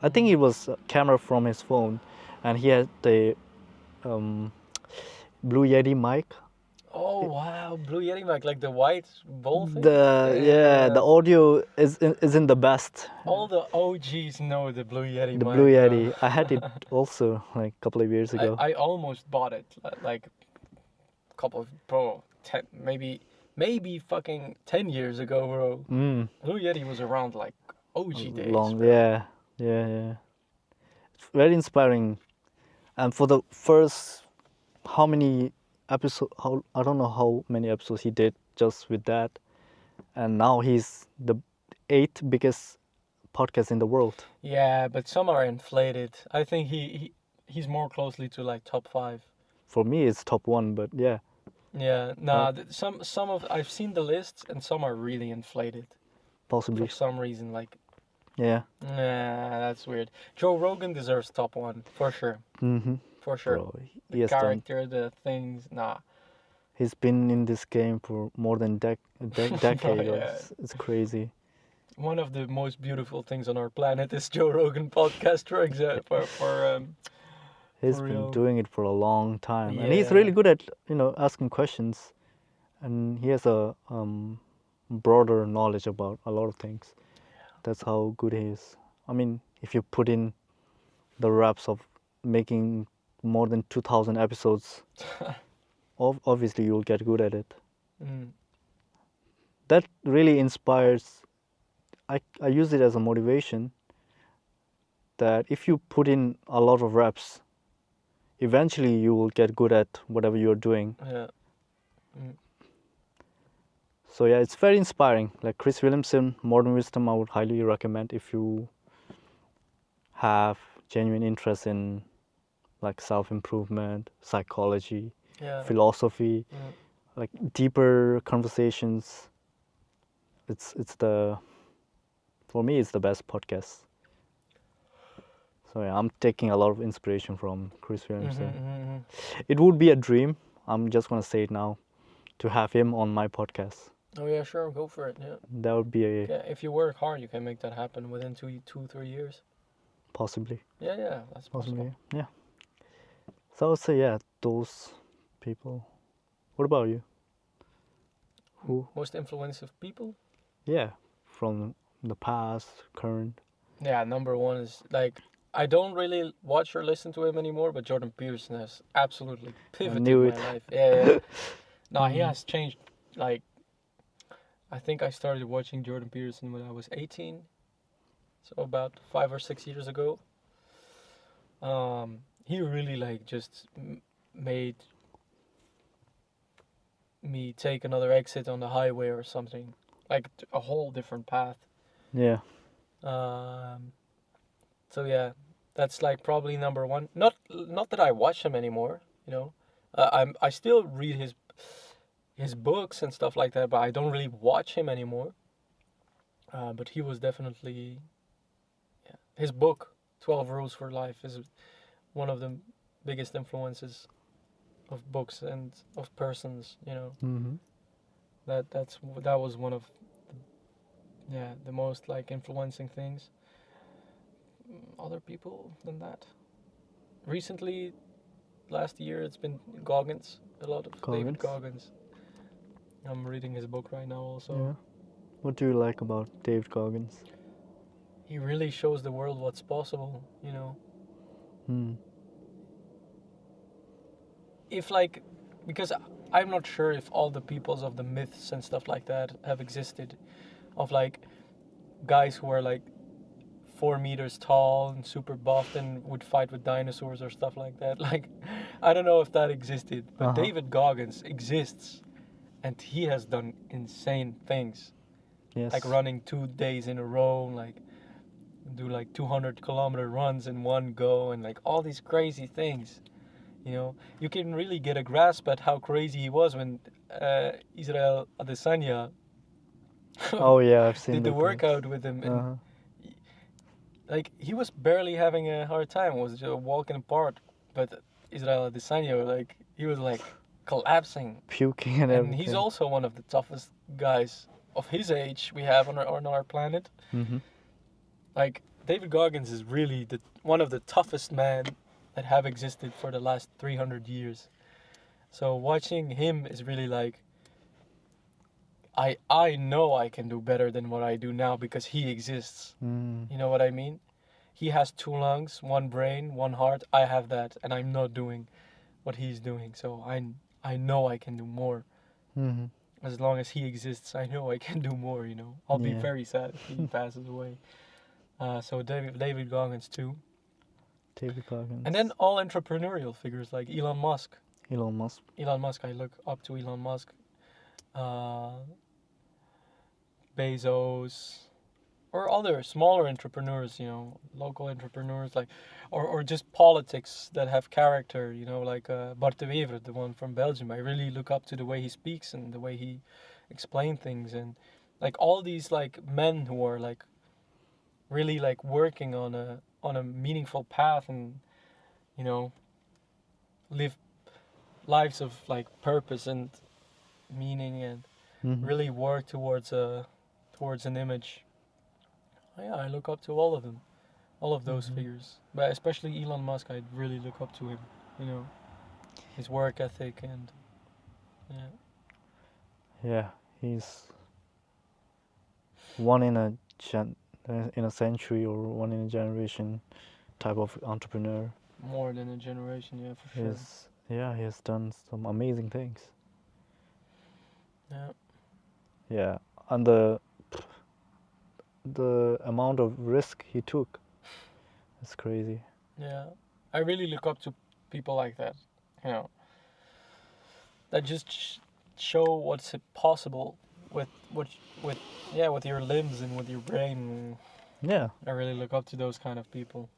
I think it was a camera from his phone, and he had the um, Blue Yeti mic.
Oh wow, Blue Yeti mic, like the white bowl thing.
The audio isn't the best.
All the OGs know the Blue Yeti
The
mic,
Blue
bro.
Yeti. I had it also like a couple of years
I,
ago.
I almost bought it like a couple of bro, maybe fucking 10 years ago, bro. Blue Yeti was around like OG days,
Long,
bro.
yeah. It's very inspiring. And for the first, how many episodes? How I don't know how many episodes he did just with that, and now he's the eighth biggest podcast in the world.
Yeah, but some are inflated. I think he's more closely to like top 5.
For me, it's top one, but yeah,
Yeah, nah, some of I've seen the lists and some are really inflated for
possibly.
some reason. Like,
Yeah.
nah, that's weird. Joe Rogan deserves top 1 for sure, for sure.
Bro,
The
he has done.
character, the things, nah.
He's been in this game for more than decade.
Yeah.
It's crazy.
One of the most beautiful things on our planet is Joe Rogan podcast, for example.
He's
For
been
real.
doing it for a long time, and he's
Yeah.
really good at asking questions, and he has a broader knowledge about a lot of things. That's how good he is. I mean, if you put in the reps of making more than 2,000 episodes, obviously you'll get good at it.
Mm.
That really inspires. I use it as a motivation that if you put in a lot of reps, eventually you will get good at whatever you're doing.
Yeah. Mm.
So yeah, it's very inspiring. Like Chris Williamson, Modern Wisdom, I would highly recommend if you have genuine interest in like self-improvement, psychology,
Yeah.
philosophy,
Mm.
like deeper conversations. For me it's the best podcast. So yeah, I'm taking a lot of inspiration from Chris Williamson. It would be a dream. I'm just gonna say it now, to have him on my podcast.
Oh yeah, sure, go for it. Yeah.
That would be a
Yeah, if you work hard, you can make that happen within 2, 3 years.
possibly,
Yeah, that's possible.
possibly, yeah. So I would say, yeah, those people. What about you? Who?
Most influential people?
Yeah, from the past, current.
Yeah, number one is like I don't really watch or listen to him anymore, but Jordan Peterson has absolutely
I
pivoted
knew
my
it.
life. Yeah. No, he
Mm.
has changed. Like I think I started watching Jordan Peterson when I was 18, so about 5 or 6 years ago. He really like just made me take another exit on the highway or something, like a whole different path.
Yeah.
Um, so yeah, that's like probably number one. Not that I watch him anymore, you know. I still read his books and stuff like that, but I don't really watch him anymore. But he was definitely, yeah, his book 12 Rules for Life is one of the biggest influences of books and of persons, you know.
Mm-hmm.
That was one of the most like influencing things. Other people than that. Recently, last year, it's been Goggins, a lot of David
Goggins.
Goggins. I'm reading his book right now also.
Yeah. What do you like about David Goggins?
He really shows the world what's possible, you know.
Hmm.
If like because I'm not sure if all the peoples of the myths and stuff like that have existed, of like guys who are like 4 meters tall and super buffed and would fight with dinosaurs or stuff like that. Like, I don't know if that existed, but
Uh-huh.
David Goggins exists, and he has done insane things,
Yes.
like running 2 days in a row, like do like 200-kilometer runs in one go, and like all these crazy things. You know, you can really get a grasp at how crazy he was when Israel Adesanya
Oh yeah, I've seen
did the
the clips.
workout with him, and
Uh-huh.
like he was barely having a hard time. It was just walking apart, but Israel Adesanya, like he was like collapsing,
Puking and
and he's
everything.
also one of the toughest guys of his age we have on our planet.
Mm-hmm.
Like David Goggins is really the one of the toughest men that have existed for the last 300 years. So watching him is really like I know I can do better than what I do now because he exists.
Mm.
You know what I mean? He has 2 lungs, 1 brain, 1 heart. I have that, and I'm not doing what he's doing. So I know I can do more.
Mm-hmm.
As long as he exists, I know I can do more. You know, I'll be
Yeah.
very sad if he passes away. So David Goggins too,
David Goggins.
and then all entrepreneurial figures like Elon Musk.
Elon Musk.
Elon Musk, I look up to Elon Musk. Uh, Bezos, or other smaller entrepreneurs, you know, local entrepreneurs, like, or just politics that have character, you know, like Bart de Wever, the one from Belgium. I really look up to the way he speaks and the way he explains things, and like all these like men who are like really like working on a meaningful path and you know live lives of like purpose and meaning and
Mm-hmm.
really work towards an image. Yeah, I look up to all of them. All of those
Mhm.
figures, but especially Elon Musk, I really look up to him. You know, his work ethic and yeah,
Yeah, he's one in a in a century or one in a generation type of entrepreneur.
more than a generation. Yeah, for sure.
He has done some amazing things.
Yeah,
Yeah, and the amount of risk he took is crazy.
yeah. I really look up to people like that. You know, that just show what's possible with what with yeah with your limbs and with your brain.
Yeah.
I really look up to those kind of people.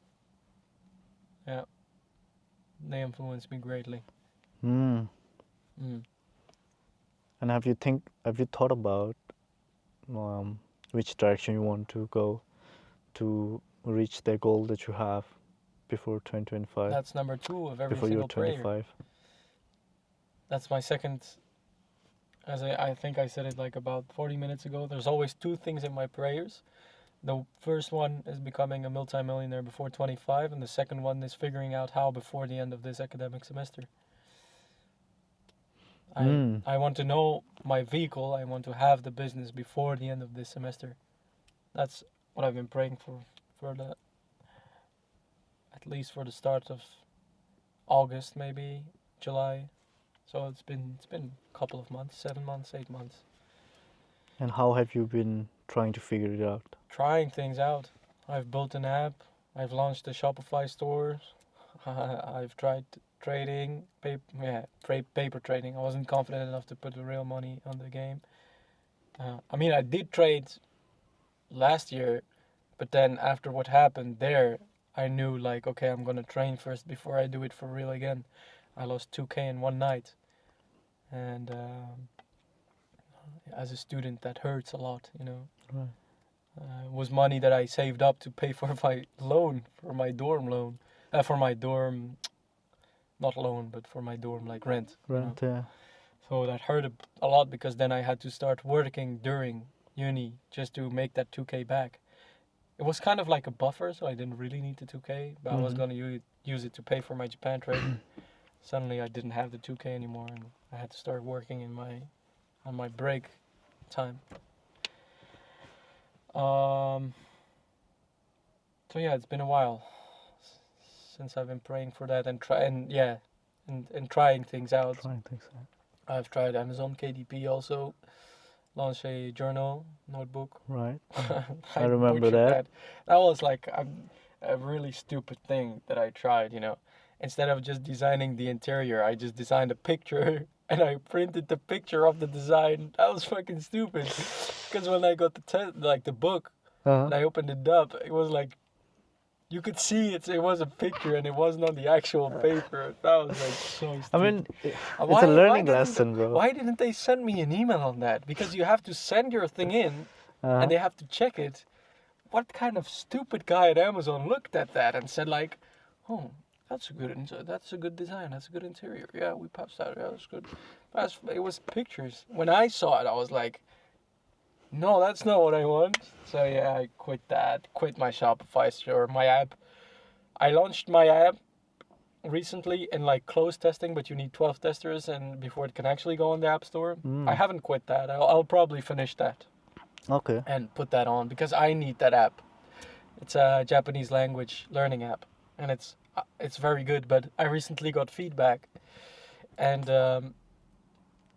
Yeah, they influence me greatly.
Mm.
Mm.
And have you thought about um, which direction you want to go to reach the goal that you have before 2025.
That's number 2 of every
before you're
single prayer.
25.
That's my second. As I think I said it like about 40 minutes ago. There's always 2 things in my prayers. The first one is becoming a multimillionaire before 25, and the second one is figuring out how before the end of this academic semester. I want to know my vehicle. I want to have the business before the end of this semester. That's what I've been praying for the at least for the start of August, maybe July. So it's been a couple of months, 7 months, 8 months.
And how have you been trying to figure it out?
Trying things out. I've built an app. I've launched a Shopify store. I've tried trading, paper trading. I wasn't confident enough to put the real money on the game. I mean, I did trade last year, but then after what happened there, I knew like, okay, I'm gonna train first before I do it for real again. I lost 2K in one night, and as a student, that hurts a lot, you know.
Right.
It was money that I saved up to pay for my loan, for my dorm loan, for my dorm, not loan, but for my dorm, like rent.
Rent, yeah.
So that hurt a lot because then I had to start working during uni just to make that 2K back. It was kind of like a buffer, so I didn't really need the 2K, but I was going to use it to pay for my Japan trade. Suddenly I didn't have the 2K anymore, and I had to start working on my break time. So yeah, it's been a while since I've been praying for that and trying things out.
Trying things out.
I've tried Amazon KDP also, launched a journal notebook.
Right. I remember that.
That was like a really stupid thing that I tried, you know. Instead of just designing the interior, I just designed a picture and I printed the picture of the design. That was fucking stupid. Because when I got the book, and I opened it up, it was like, you could see it was a picture and it wasn't on the actual paper. That was like so stupid.
I mean, it's a learning lesson, bro.
Why didn't they send me an email on that? Because you have to send your thing in and they have to check it. What kind of stupid guy at Amazon looked at that and said like, oh, that's a good design. That's a good interior. Yeah, we passed that. Yeah, that's good. It was pictures. When I saw it, I was like, no, that's not what I want. So yeah, I quit that. Quit my Shopify store, my app. I launched my app recently in like closed testing, but you need 12 testers and before it can actually go on the App Store. I haven't quit that. I'll probably finish that.
Okay.
And put that on because I need that app. It's a Japanese language learning app, and it's very good. But I recently got feedback, and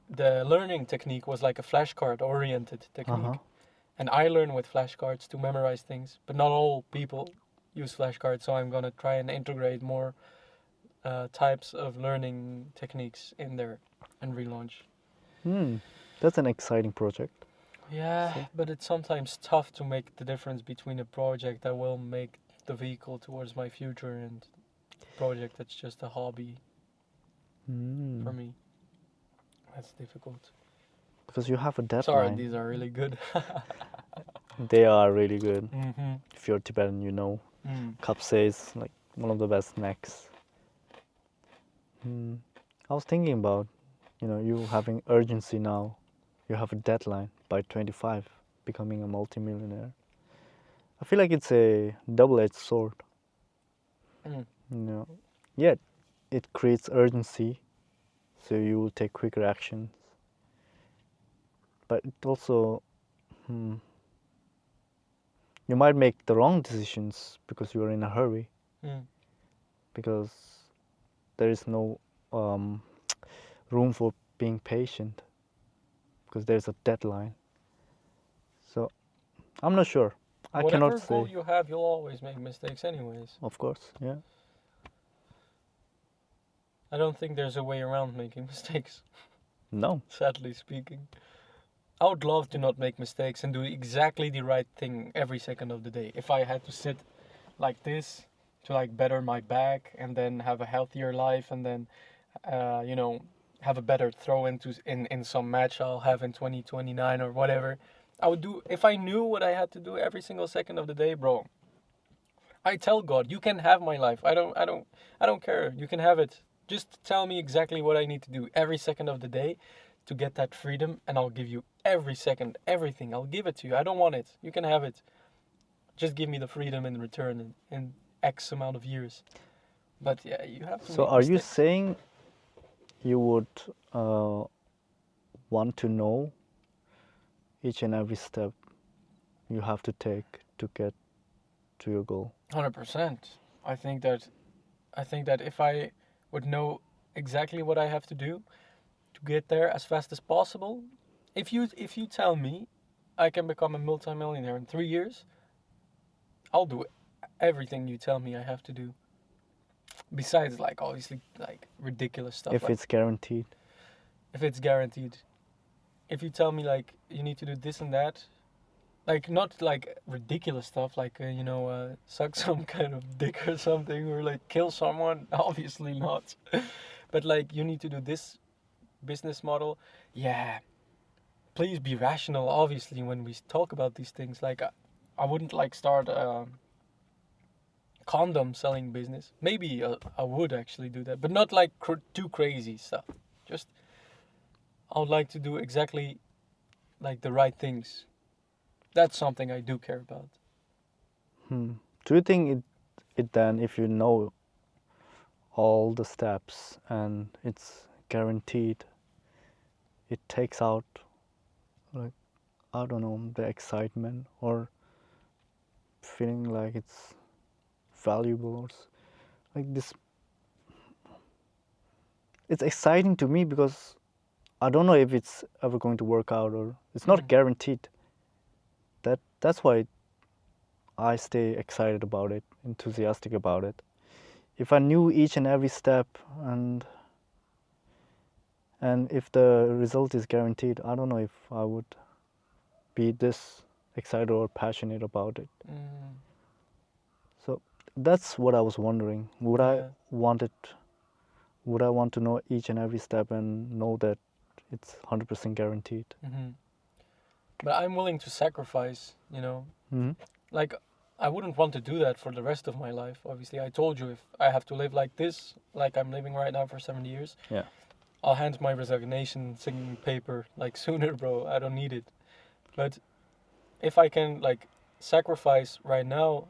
the learning technique was like a flashcard oriented technique. And I learn with flashcards to memorize things, but not all people use flashcards, so I'm gonna try and integrate more types of learning techniques in there and relaunch.
That's an exciting project.
Yeah, but it's sometimes tough to make the difference between a project that will make the vehicle towards my future and a project that's just a hobby for me. That's difficult.
Because you have a deadline.
Sorry, these are really good.
They are really good. If you're Tibetan, you know. Kapsa is like one of the best snacks. I was thinking about, you having urgency now. You have a deadline by 25, becoming a multimillionaire. I feel like it's a double-edged sword. Yet it creates urgency, so you will take quicker actions. But it also, you might make the wrong decisions because you are in a hurry. Because there is no room for being patient. Because there's a deadline. So I'm not sure. I cannot say.
Whatever goal you have, you'll always make mistakes anyways.
Of course, yeah.
I don't think there's a way around making mistakes.
No.
Sadly speaking. I would love to not make mistakes and do exactly the right thing every second of the day. If I had to sit like this to like better my back and then have a healthier life and then, have a better throw in some match I'll have in 2029 or whatever. I would do, if I knew what I had to do every single second of the day, bro, I tell God, you can have my life. I don't care. You can have it. Just tell me exactly what I need to do every second of the day to get that freedom, and I'll give you every second, everything. I'll give it to you. I don't want it. You can have it. Just give me the freedom in return in X amount of years. But yeah, you have to
So
make
are you
mistakes.
saying you would want to know each and every step you have to take to get to your goal?
100%. I think that if I would know exactly what I have to do to get there as fast as possible, if you tell me I can become a multimillionaire in 3 years, I'll do everything you tell me I have to do. Besides, like obviously, like ridiculous stuff,
If
like
it's guaranteed.
if it's guaranteed. If you tell me like you need to do this and that, like not like ridiculous stuff, like suck some kind of dick or something, or like kill someone. Obviously not. But like you need to do this business model. Yeah, please be rational. Obviously, when we talk about these things, like I wouldn't like start a condom selling business. Maybe I would actually do that, but not like too crazy stuff. Just I would like to do exactly like the right things. That's something I do care about.
Hmm. Do you think it then, if you know all the steps and it's guaranteed, it takes out, like, I don't know, the excitement or feeling like it's valuable or like this? It's exciting to me because I don't know if it's ever going to work out, or it's not
Mm.
guaranteed. That's why I stay excited about it, enthusiastic about it. If I knew each and every step, and if the result is guaranteed, I don't know if I would be this excited or passionate about it.
Mm.
So that's what I was wondering.
Yeah.
Would I want to know each and every step and know that it's 100% guaranteed?
Hmm. But I'm willing to sacrifice.
Hmm.
Like I wouldn't want to do that for the rest of my life. Obviously, I told you if I have to live like this, like I'm living right now for 70 years,
Yeah.
I'll hand my resignation singing paper like sooner, bro. I don't need it. But if I can like sacrifice right now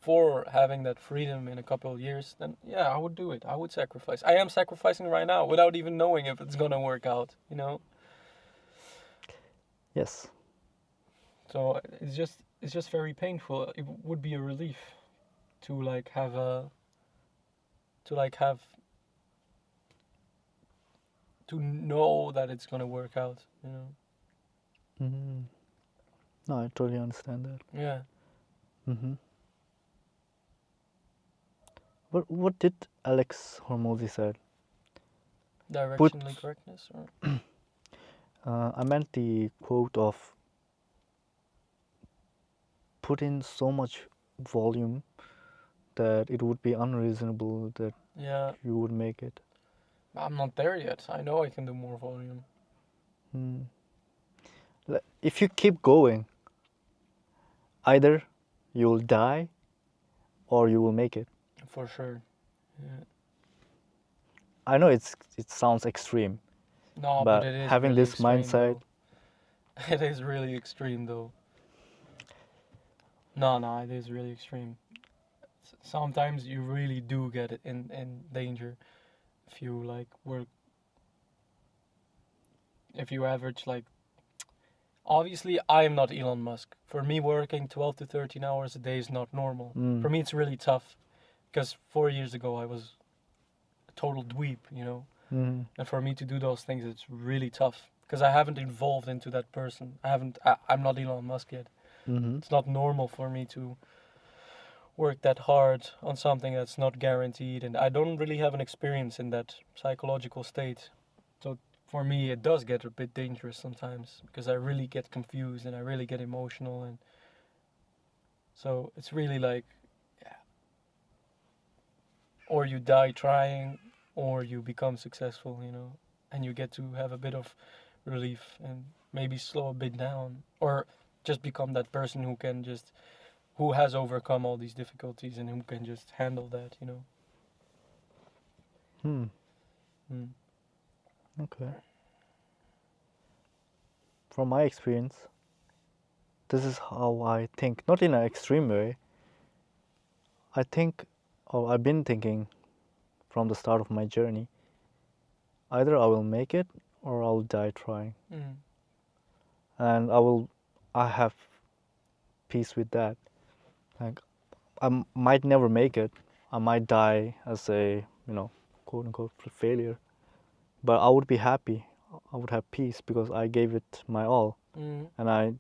for having that freedom in a couple of years, then yeah, I would do it. I would sacrifice. I am sacrificing right now without even knowing if it's gonna work out.
Yes.
So it's just very painful. It would be a relief to like have a to like have to know that it's gonna work out.
Hmm. No, I totally understand that.
Yeah.
Hmm. What did Alex Hormozy said? Put.
Directionally correctness or
I meant the quote of put in so much volume that it would be unreasonable that
yeah.
you would make it.
I'm not there yet. I know I can do more volume.
Hmm. If you keep going, either you'll die or you will make it.
For sure. Yeah.
I know it sounds extreme,
No, but
but
it is
having
really
this
extreme
mindset,
though. It is really extreme though. No, it is really extreme. Sometimes you really do get it in danger if you like work if you average like obviously I am not Elon Musk. For me working 12 to 13 hours a day is not normal.
mm,
For me it's really tough because 4 years ago I was a total dweeb.
mm,
And for me to do those things it's really tough because I haven't evolved into that person. I'm not Elon Musk yet.
mm-hmm,
It's not normal for me to work that hard on something that's not guaranteed, and I don't really have an experience in that psychological state. So for me, it does get a bit dangerous sometimes because I really get confused and I really get emotional, and so it's really like, yeah, or you die trying, or you become successful, and you get to have a bit of relief and maybe slow a bit down, or just become that person who has overcome all these difficulties and who can just handle that, you know.
Hmm.
Mm.
Okay. From my experience, this is how I think. Not in an extreme way. I think, or I've been thinking from the start of my journey. Either I will make it or I'll die trying,
Mm.
and I have peace with that. Like might never make it. I might die as a, quote unquote failure. But I would be happy. I would have peace because I gave it my all
Mm.
and I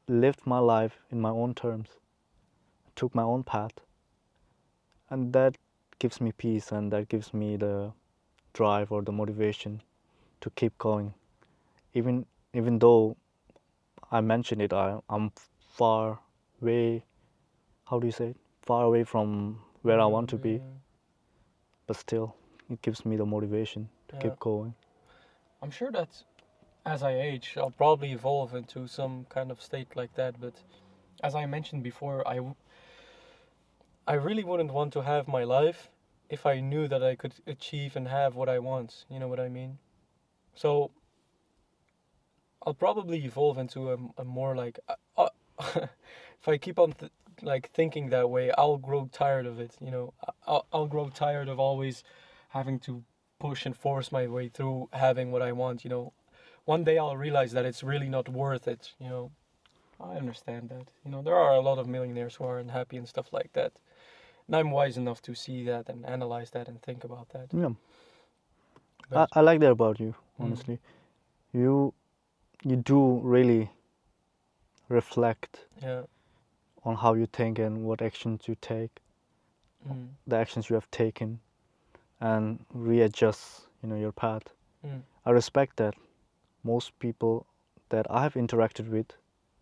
lived my life in my own terms, took my own path, and that gives me peace and that gives me the drive or the motivation to keep going. Even even though I mentioned it, I'm far way, how do you say it? Far away from where I want to be, but still, it gives me the motivation to
Yeah.
keep going.
I'm sure that as I age, I'll probably evolve into some kind of state like that. But as I mentioned before, I really wouldn't want to have my life if I knew that I could achieve and have what I want. You know what I mean? So I'll probably evolve into a more like if I keep on like thinking that way, I'll grow tired of it. You know, I'll grow tired of always having to push and force my way through having what I want. You know, one day I'll realize that it's really not worth it. You know, I understand that. You know, there are a lot of millionaires who are unhappy and stuff like that. And I'm wise enough to see that and analyze that and think about that.
Yeah,
But
I like that about you,
mm,
honestly. You you do really reflect
yeah,
on how you think and what actions you take,
mm,
the actions you have taken, and readjust, your path.
mm,
I respect that. Most people that I have interacted with,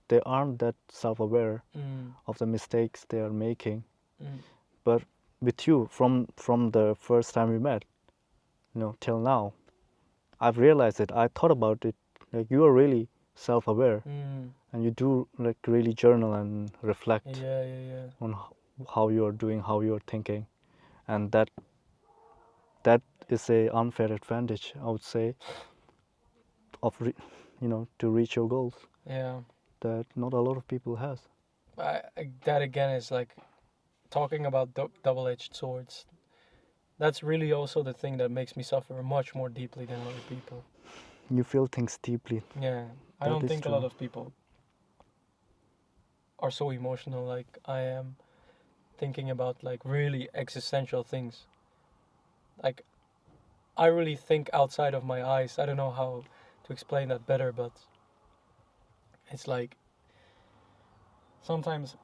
they aren't that self-aware
mm,
of the mistakes they are making.
mm,
But with you, from the first time we met, till now, I've realized it. I thought about it. Like you are really self-aware,
mm.
and you do like really journal and reflect
Yeah, yeah, yeah.
on how you are doing, how you are thinking, and that is a unfair advantage, I would say, of to reach your goals
Yeah.
that not a lot of people has.
That again is like talking about double-edged swords. That's really also the thing that makes me suffer much more deeply than other people.
You feel things deeply.
Yeah, I
That
don't
is
think a lot
true.
of people are so emotional like I am, thinking about like really existential things. Like I really think outside of my eyes. I don't know how to explain that better, but it's like sometimes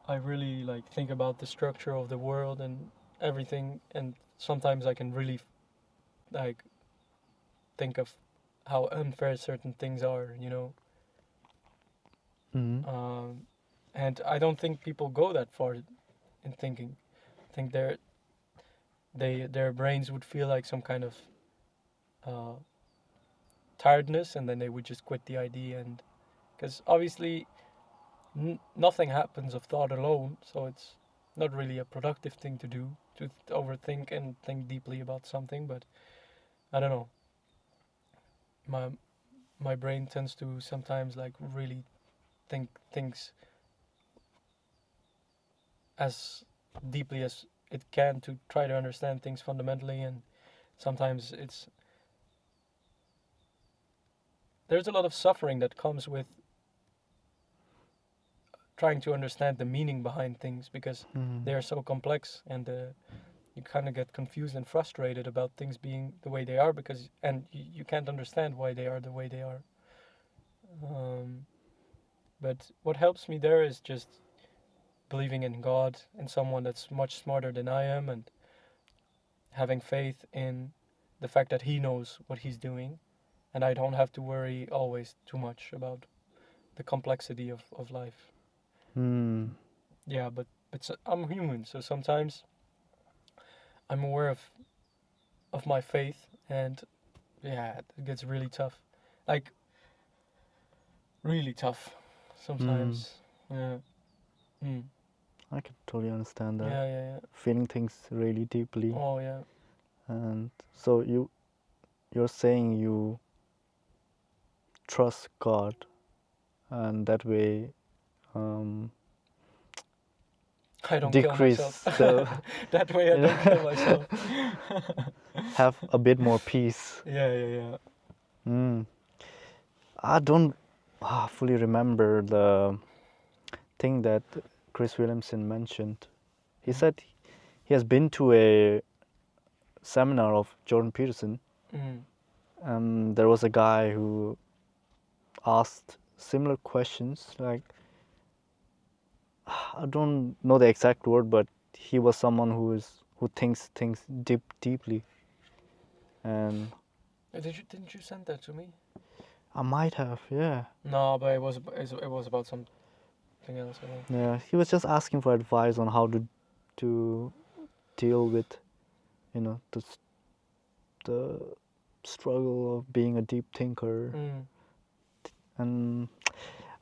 I really like think about the structure of the world and everything, and sometimes I can really like think of how unfair certain things are, you know.
Hmm.
Um, and I don't think people go that far in thinking. I think their brains would feel like some kind of uh, tiredness, and then they would just quit the idea. And because obviously nothing happens of thought alone, so it's not really a productive thing to do to overthink and think deeply about something. But I don't know. My my brain tends to sometimes like really think things as deeply as it can to try to understand things fundamentally, and sometimes there's a lot of suffering that comes with trying to understand the meaning behind things because
Hmm.
they are so complex, and you kind of get confused and frustrated about things being the way they are because you can't understand why they are the way they are. um, but what helps me there is just believing in God and someone that's much smarter than I am, and having faith in the fact that he knows what he's doing, and I don't have to worry always too much about the complexity of life.
Hmm.
Yeah, but I'm human, so sometimes I'm aware of my faith, and yeah, it gets really tough, like really tough
Hmm.
sometimes. Yeah. Mm.
I can totally understand that.
Yeah, yeah, yeah.
Feeling things really deeply.
Oh, yeah.
And so you're saying you trust God, and that way um,
I don't kill myself.
decrease the
That way I
you know
don't kill myself.
have a bit more peace.
Yeah, yeah, yeah.
Mm. I don't fully remember the thing that Chris Williamson mentioned. He
Mm.
said he has been to a seminar of Jordan Peterson,
Mm.
and there was a guy who asked similar questions. Like, I don't know the exact word, but he was someone who thinks things deeply, and
Didn't you send that to me?
I might have, yeah.
No, but it was about something else, I think.
Yeah, he was just asking for advice on how to deal with, the struggle of being a deep thinker.
Mm.
And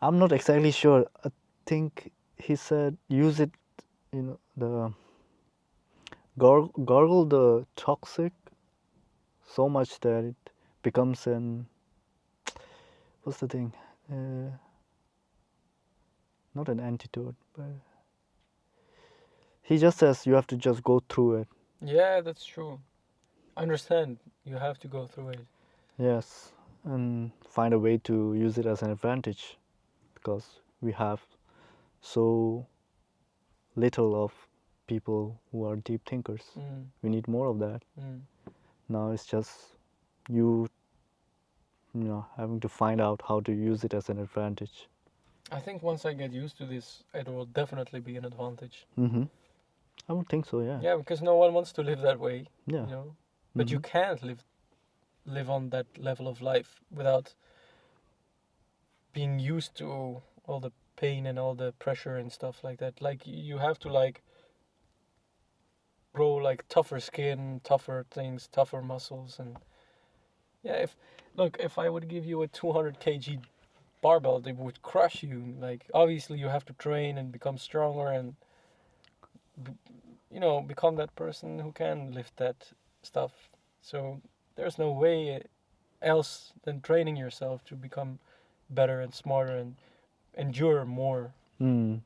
I'm not exactly sure. I think he said use it, the gargle the toxic so much that it becomes an, what's the thing? Uh, Not an antidote, but he just says you have to just go through it.
Yeah, that's true. I understand. You have to go through it.
Yes, and find a way to use it as an advantage, because we have so little of people who are deep thinkers.
Mm.
We need more of that.
Mm.
Now it's just you, having to find out how to use it as an advantage.
I think once I get used to this, it will definitely be an advantage.
Mm-hmm. I would think so. Yeah.
Yeah, because no one wants to live that way,
Yeah.
you know. But you
Mm-hmm.
can't live on that level of life without being used to all the pain and all the pressure and stuff like that. Like you have to like grow like tougher skin, tougher things, tougher muscles, and yeah. If I would give you a 200 kg barbell, it would crush you. Like obviously you have to train and become stronger and become that person who can lift that stuff. So there's no way else than training yourself to become better and smarter and endure more.
Mm.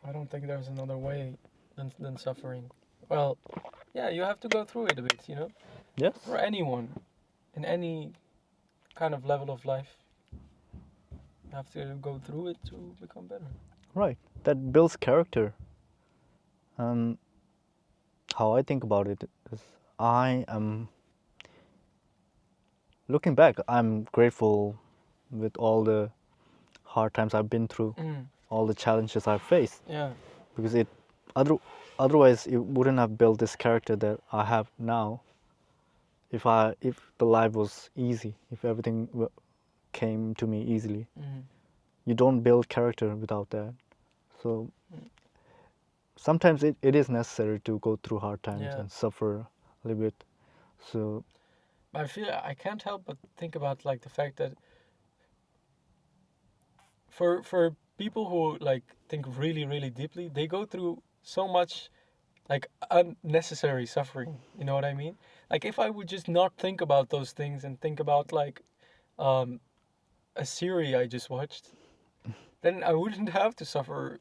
I don't think there's another way than suffering. Well, yeah, you have to go through it a bit,
Yes.
For anyone in any kind of level of life, you have to go through it to become better.
Right. That builds character. And how I think about it is, I am looking back. I'm grateful with all the hard times I've been through,
Mm,
all the challenges I've faced,
yeah.
because other, otherwise it wouldn't have built this character that I have now. If the life was easy, if everything came to me easily,
Mm,
you don't build character without that. So
mm,
sometimes it is necessary to go through hard times
yeah.
and suffer a little bit. So
I feel I can't help but think about like the fact that for people who like think really really deeply, they go through so much like unnecessary suffering. You know what I mean? Like if I would just not think about those things and think about like um, a series I just watched, then I wouldn't have to suffer.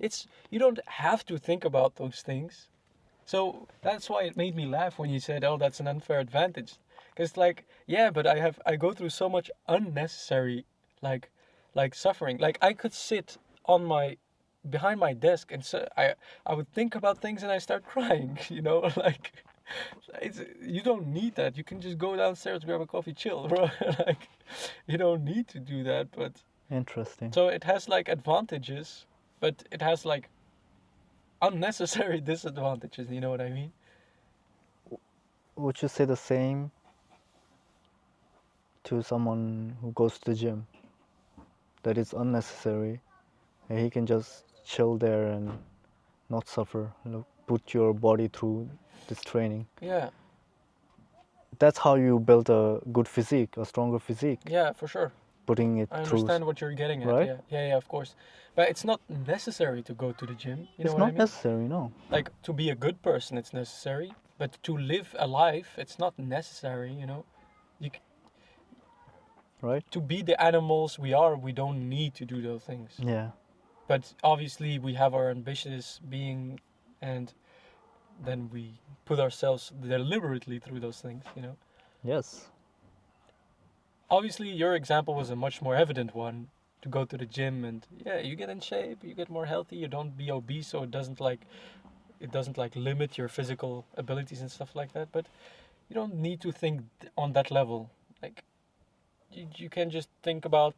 It's you don't have to think about those things. So that's why it made me laugh when you said, "Oh, that's an unfair advantage," because like, yeah, but I go through so much unnecessary like like suffering. Like I could sit on my behind my desk and so I would think about things and I start crying. Like you don't need that. You can just go downstairs, grab a coffee, chill, bro. Like you don't need to do that. But
interesting.
so it has like advantages, but it has like unnecessary disadvantages. You know what I mean?
Would you say the same to someone who goes to the gym? That it's unnecessary, and he can just chill there and not suffer, put your body through this training.
Yeah,
That's how you build a good physique, a stronger physique.
yeah, for sure.
putting it
I
through,
understand what you're getting at.
right?
Yeah, of course. But it's not necessary to go to the gym. You know
It's
what I
not
mean?
necessary, no.
Like to be a good person, it's necessary. But to live a life, it's not necessary. You know, you
Right?
to be the animals we are, we don't need to do those things.
Yeah.
But obviously, we have our ambitious being, and then we put ourselves deliberately through those things. You know.
Yes.
Obviously, your example was a much more evident one, to go to the gym and yeah, you get in shape, you get more healthy, you don't be obese, so it doesn't like limit your physical abilities and stuff like that. But you don't need to think on that level. Like you can just think about,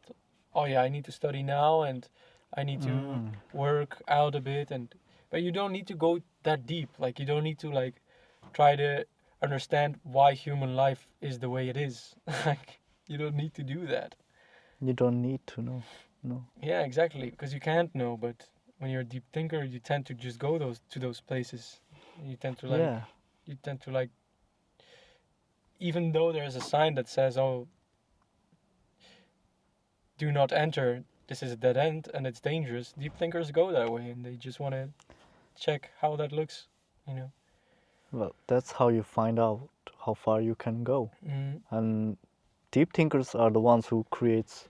oh yeah, I need to study now and I need to
Mm.
work out a bit, and but you don't need to go that deep. Like you don't need to like try to understand why human life is the way it is. Like you don't need to do that.
You don't need to know. No.
Yeah, exactly, because you can't know, but when you're a deep thinker, you tend to just go those places. You tend to like
Yeah.
you tend to like even though there's a sign that says, "Oh, do not enter. This is a dead end and it's dangerous." Deep thinkers go that way and they just want to check how that looks, you know.
Well, that's how you find out how far you can go.
Mm.
And deep thinkers are the ones who creates,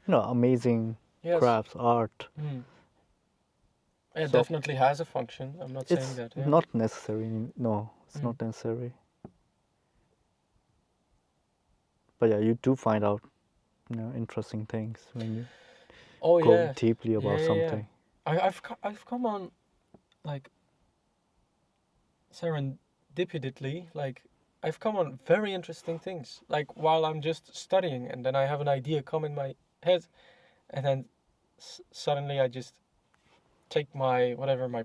amazing
Yes.
crafts, art.
Mm. It
So
definitely has a function. I'm not saying
it's
that. Yeah.
not necessary. No, it's
Mm.
not necessary. But yeah, you do find out, interesting things when you
Oh
go
yeah.
deeply
Yeah,
about
yeah, yeah.
something.
I've come on like serendipitously, like I've come on very interesting things. Like while I'm just studying, and then I have an idea come in my head, and then suddenly I just take my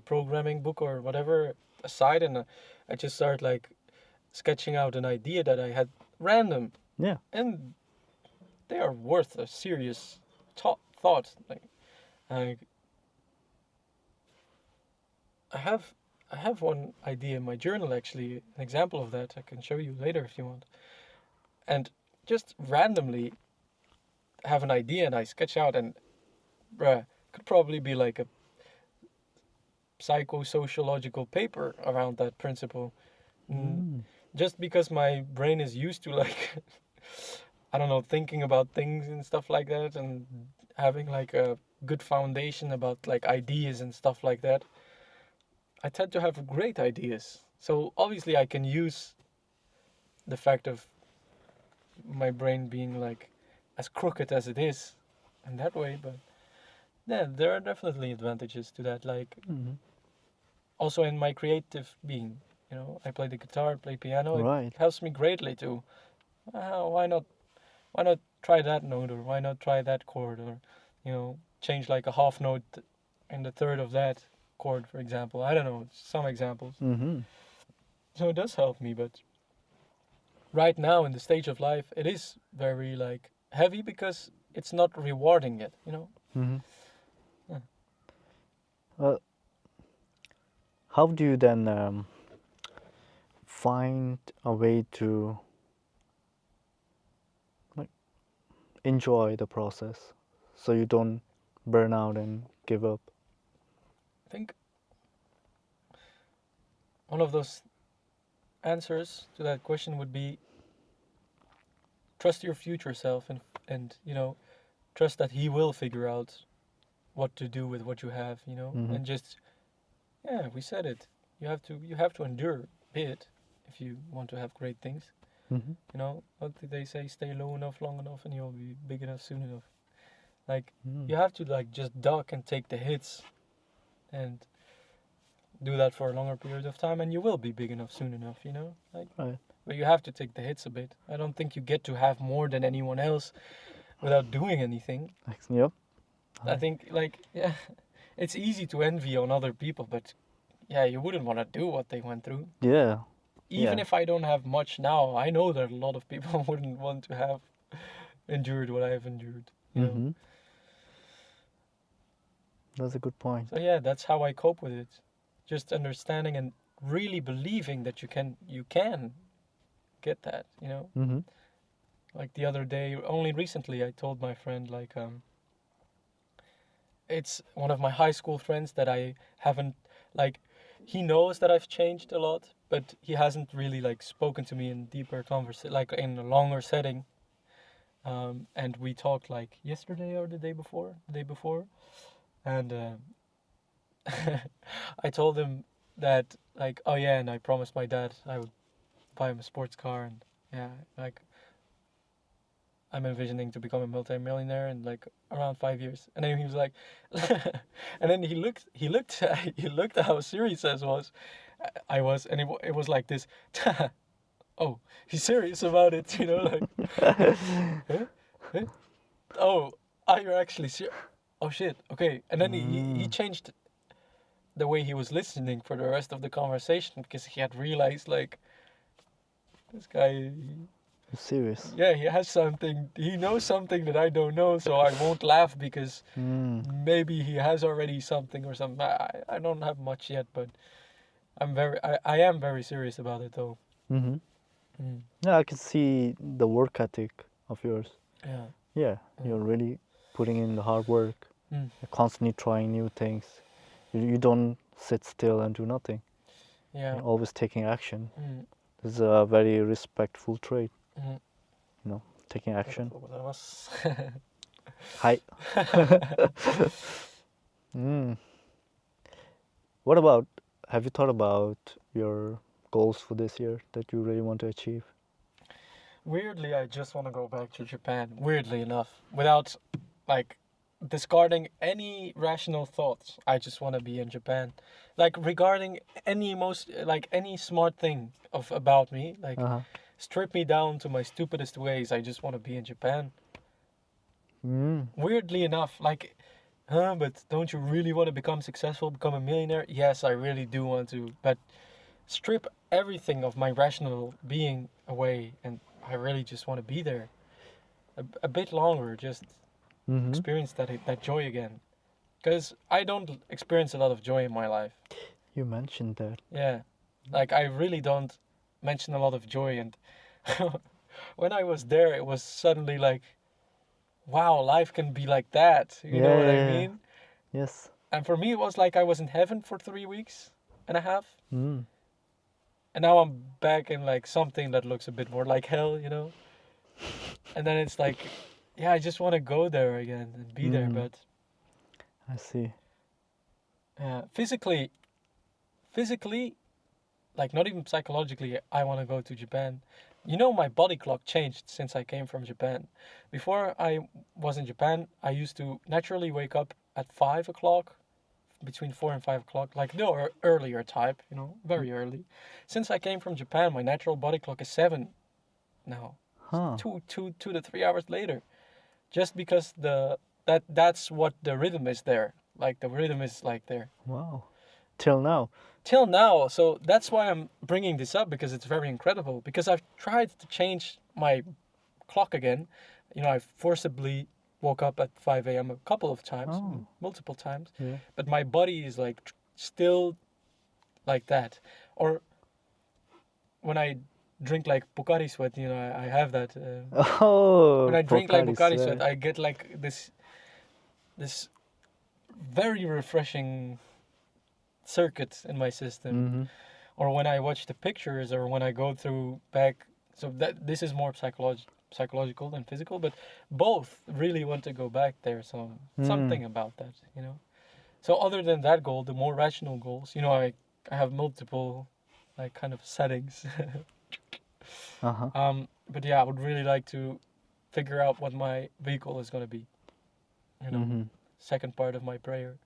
programming book or whatever aside, and I just start like sketching out an idea that I had random,
Yeah.
and they are worth a serious thought. Like I, I have. I have one idea in my journal, actually, an example of that. I can show you later if you want. And just randomly have an idea and I sketch out, and bruh, could probably be like a psychosociological paper around that principle.
Mm.
Just because my brain is used to like I don't know, thinking about things and stuff like that, and having like a good foundation about like ideas and stuff like that. I tend to have great ideas. So obviously I can use the fact of my brain being like as crooked as it is in that way, but yeah, there are definitely advantages to that. Like
Mm.
also in my creative being, I play the guitar, play piano. It
Right.
helps me greatly to why not try that note, or why not try that chord, or change like a half note in the third of that chord, for example. I don't know, some examples.
Mm-hmm.
So it does help me, but right now in the stage of life, it is very like heavy because it's not rewarding yet.
Mm-hmm.
Yeah.
Uh, how do you then find a way to like enjoy the process so you don't burn out and give up?
I think one of those answers to that question would be trust your future self, and trust that he will figure out what to do with what you have,
Mm-hmm.
and just yeah, we said it. You have to endure a bit if you want to have great things.
Mm-hmm.
What did they say? Stay low enough, long enough, and you'll be big enough soon enough. Like
Mm.
you have to like just duck and take the hits, and do that for a longer period of time, and you will be big enough soon enough. Like,
Right.
but you have to take the hits a bit. I don't think you get to have more than anyone else without doing anything.
Yep.
I think like yeah, it's easy to envy on other people, but yeah, you wouldn't want to do what they went through.
Yeah.
Even
Yeah.
if I don't have much now, I know that a lot of people wouldn't want to have endured what I have endured.
Mm-hmm. That's a good point.
So yeah, that's how I cope with it. Just understanding and really believing that you can get that.
Mm-hmm.
Like the other day, only recently, I told my friend like it's one of my high school friends that I haven't like. He knows that I've changed a lot, but he hasn't really like spoken to me in deeper conversation, like in a longer setting. And we talked like yesterday or the day before, and I told him that like, oh yeah, and I promised my dad I would buy him a sports car, and yeah, like I'm envisioning to become a multi-millionaire in like around 5 years. And then he was like, and then he looked at how serious I was, and it was like this. Oh, he's serious about it, you know, like, huh? Huh? Oh, are you actually serious? Oh shit, okay. And then he
Mm,
changed the way he was listening for the rest of the conversation because he had realized like this guy,
serious.
yeah, he has something, he knows something that I don't know, so I won't laugh because
Mm,
maybe he has already something or something. I don't have much yet, but I am very serious about it though.
mm-hmm.
Mm.
Yeah, I can see the work ethic of yours.
Yeah.
Yeah,
Mm.
you're really putting in the hard work.
Mm.
You're constantly trying new things. You don't sit still and do nothing.
Yeah.
You're always taking action.
Mm.
This is a very respectful trait,
Mm.
taking action.
That was.
Hi. Mm. What about, have you thought about your goals for this year that you really want to achieve?
Weirdly, I just want to go back to Japan. Weirdly enough, without like discarding any rational thoughts, I just want to be in Japan. Like regarding any smart thing of about me, like
Uh-huh.
strip me down to my stupidest ways. I just want to be in Japan.
Mm.
Weirdly enough, like, huh? But don't you really want to become successful, become a millionaire? Yes, I really do want to. But strip everything of my rational being away, and I really just want to be there a bit longer, just
Mm-hmm.
experience that joy again. Because I don't experience a lot of joy in my life.
You mentioned that.
Yeah, like I really don't mention a lot of joy, and when I was there, it was suddenly like, wow, life can be like that. You know what I
Yeah.
mean?
Yes.
And for me, it was like I was in heaven for 3 weeks and a half,
Mm.
and now I'm back in like something that looks a bit more like hell, you know? And then it's like, yeah, I just want to go there again and be there,
Mm.
but
I see.
physically, physically, like not even psychologically, I want to go to Japan. You know, my body clock changed since I came from Japan. Before I was in Japan, I used to naturally wake up at 5 o'clock, between 4 and 5 o'clock, like the earlier type, you know, very early. Since I came from Japan, my natural body clock is 7 now,
Huh.
2 to 3 hours later, just because that's what the rhythm is there. Like the rhythm is like there.
Wow. Till now.
Till now. So that's why I'm bringing this up because it's very incredible. Because I've tried to change my clock again. You know, I forcibly woke up at 5 a.m. a couple of times,
Oh.
multiple times,
Yeah.
but my body is like still like that. Or when I drink like Pocari Sweat, you know, I have that. When
Oh,
I drink like
Pocari
Pocari Sweat,
Sweat.
I get like this very refreshing circuit in my system.
Mm-hmm.
Or when I watch the pictures, or when I go through back. So that this is more psychological than physical, but both really want to go back there. So
Mm.
something about that, you know. So other than that goal, the more rational goals, you know, I have multiple like kind of settings.
Uh-huh.
But yeah, I would really like to figure out what my vehicle is gonna be. You know,
Mm-hmm.
second part of my prayer,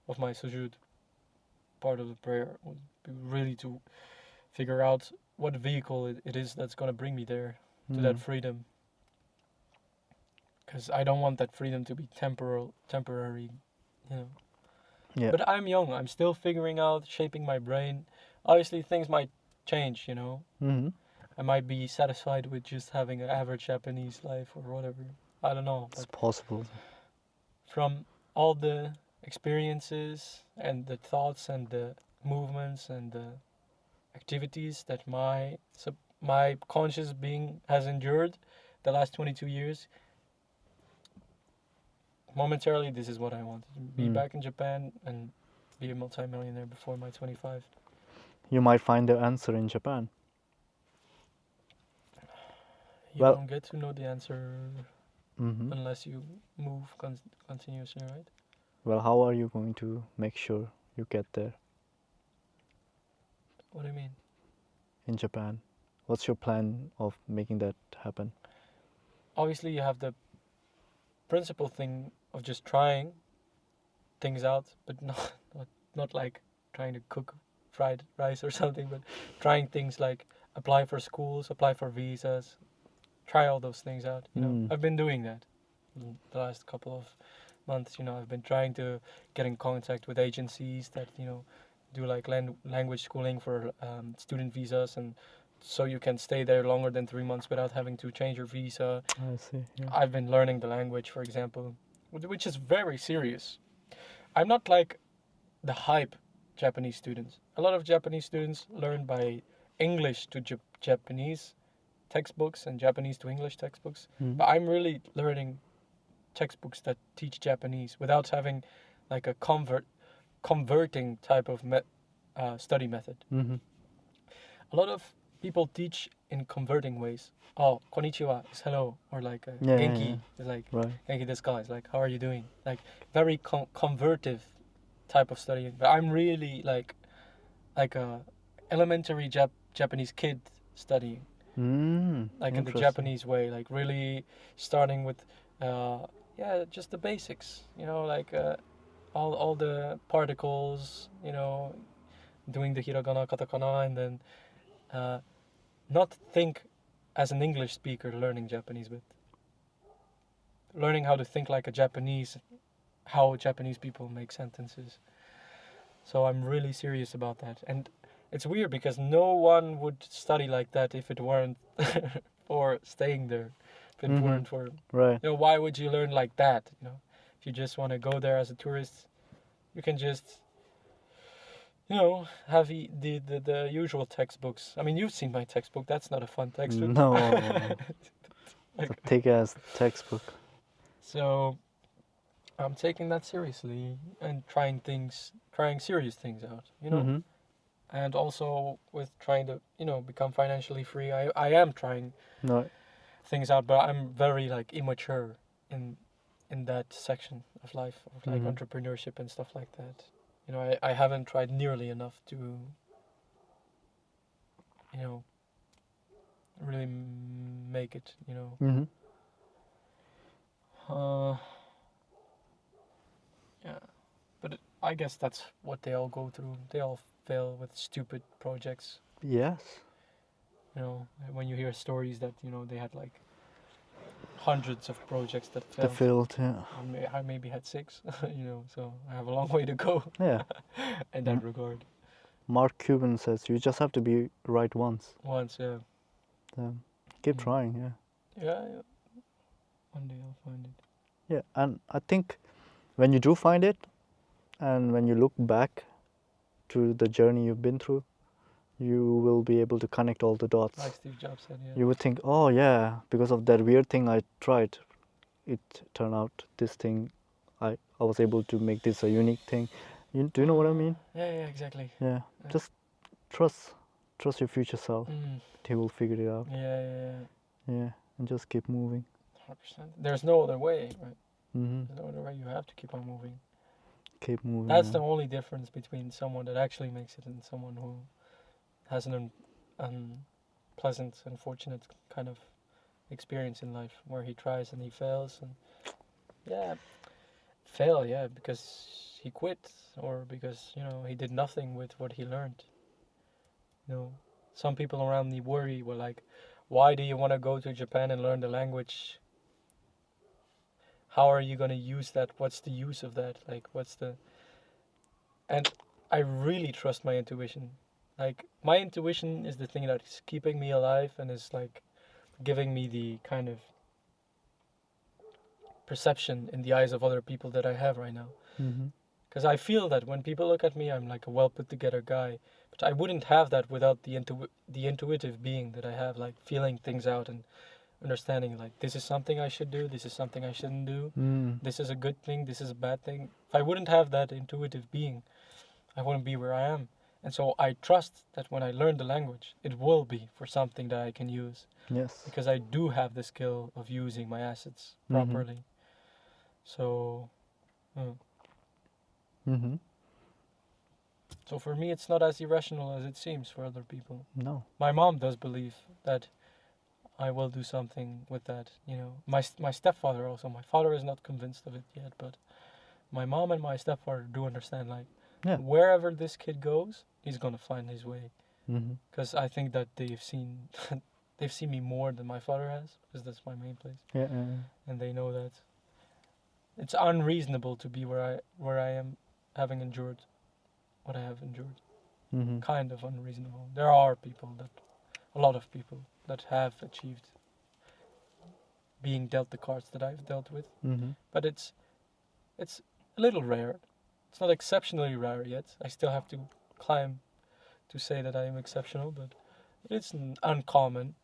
of my sujud part of the prayer would be really to figure out what vehicle it is that's gonna bring me there to that
Mm.
freedom. Because I don't want that freedom to be temporary, you know.
Yeah.
But I'm young. I'm still figuring out, shaping my brain. Obviously, things might change, you know.
Mm-hmm.
I might be satisfied with just having an average Japanese life or whatever. I don't know.
It's
But
possible.
from all the experiences and the thoughts and the movements and the activities that my conscious being has endured, the last 22 years, momentarily, this is what I want. Be back in Japan and be a multi-millionaire before my 25.
You might find the answer in Japan.
You
Well-
don't get to know the answer unless you move continuously, right?
Well, how are you going to make sure you get there
What do you mean?
in Japan? What's your plan of making that happen?
Obviously, you have the principal thing of just trying things out, but not like trying to cook fried rice or something, but trying things like apply for schools, apply for visas, try all those things out. You know, I've been doing that the last couple of months. You know, I've been trying to get in contact with agencies that do like language schooling for student visas, and so you can stay there longer than 3 months without having to change your visa.
I see. Yeah.
I've been learning the language, for example, which is very serious. I'm not like the hype Japanese students. A lot of Japanese students learn by English to Japanese textbooks and Japanese to English textbooks. But I'm really learning textbooks that teach Japanese without having like a converting type of study method. A lot of people teach in converting ways. Oh, konnichiwa is hello, or like genki is like genki desu ka is like how are you doing? Like very convertive type of studying. But I'm really like a elementary Japanese kid studying. Like in the Japanese way, like really starting with just the basics, like all the particles, doing the hiragana, katakana, and then not think as an English speaker learning Japanese, but learning how to think like a Japanese, how Japanese people make sentences. So I'm really serious about that. And it's weird because no one would study like that if it weren't for staying there. If it weren't for, why would you learn like that? If you just want to go there as a tourist, you can just, have the usual textbooks. I mean, you've seen my textbook. That's not a fun textbook.
No, it's a thick-ass textbook.
So I'm taking that seriously and trying serious things out, and also with trying to, become financially free. I am trying things out, but I'm very like immature in that section of life, of like entrepreneurship and stuff like that. I haven't tried nearly enough to, really make it, Yeah, but I guess that's what they all go through. They all fail with stupid projects.
Yes.
When you hear stories that, they had like hundreds of projects that failed.
That failed, yeah.
I maybe had 6, so I have a long way to go.
Yeah.
In that regard.
Mark Cuban says you just have to be right once.
Once, yeah.
Keep trying, yeah.
Yeah. One day I'll find it.
Yeah, and I think when you do find it, and when you look back to the journey you've been through, you will be able to connect all the dots.
Like Steve Jobs said, yeah.
You would think, oh yeah, because of that weird thing I tried, it turned out this thing, I was able to make this a unique thing. Do you know what I mean?
Yeah, exactly.
Yeah, just trust your future self. He will figure it out. Yeah, and just keep moving.
100%. There's no other way, right? There's no other way. You have to keep on moving.
Keep moving.
That's the only difference between someone that actually makes it and someone who has an unpleasant, unfortunate kind of experience in life where he tries and he fails, and because he quit or because he did nothing with what he learned. Some people around me were like, why do you want to go to Japan and learn the language? How are you going to use that? What's the use of that? Like, and I really trust my intuition. Like, my intuition is the thing that is keeping me alive and is like giving me the kind of perception in the eyes of other people that I have right now. Because I feel that when people look at me, I'm like a well put together guy. But I wouldn't have that without the intuitive being that I have, like feeling things out and understanding like this is something I should do, this is something I shouldn't do,
Mm.
this is a good thing, this is a bad thing. If I wouldn't have that intuitive being, I wouldn't be where I am. And so I trust that when I learn the language, it will be for something that I can use
Yes.
because I do have the skill of using my assets
Mm-hmm.
properly. So, mm.
Mm-hmm.
So for me, it's not as irrational as it seems for other people.
No.
My mom does believe that I will do something with that. You know, my stepfather also. My father is not convinced of it yet, but my mom and my stepfather do understand. Like,
Yeah.
wherever this kid goes, he's gonna find his way.
Mm-hmm.
Because I think that they've seen, they've seen me more than my father has, because that's my main place,
Yeah.
and they know that it's unreasonable to be where I am, having endured what I have endured.
Mm-hmm.
Kind of unreasonable. There are people that, a lot of people that have achieved being dealt the cards that I've dealt with,
Mm-hmm.
but it's a little rare. It's not exceptionally rare yet. I still have to climb to say that I am exceptional, but it's uncommon.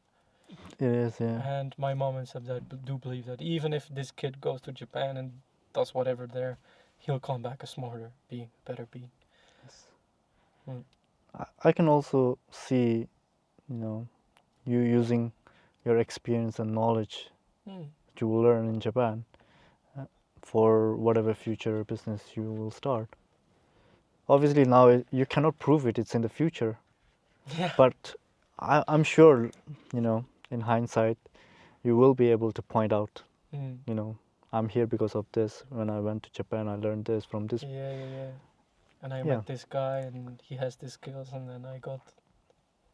It is. Yeah.
And my mom and stepdad do believe that even if this kid goes to Japan and does whatever there, he'll come back a smarter being, a better being.
Yes.
Mm.
I can also see, you using your experience and knowledge
Mm.
that you will learn in Japan for whatever future business you will start. Obviously, now you cannot prove it; it's in the future.
Yeah.
But I'm sure, in hindsight, you will be able to point out,
Mm.
I'm here because of this. When I went to Japan, I learned this from this.
Yeah. And I
Yeah.
met this guy, and he has these skills, and then I got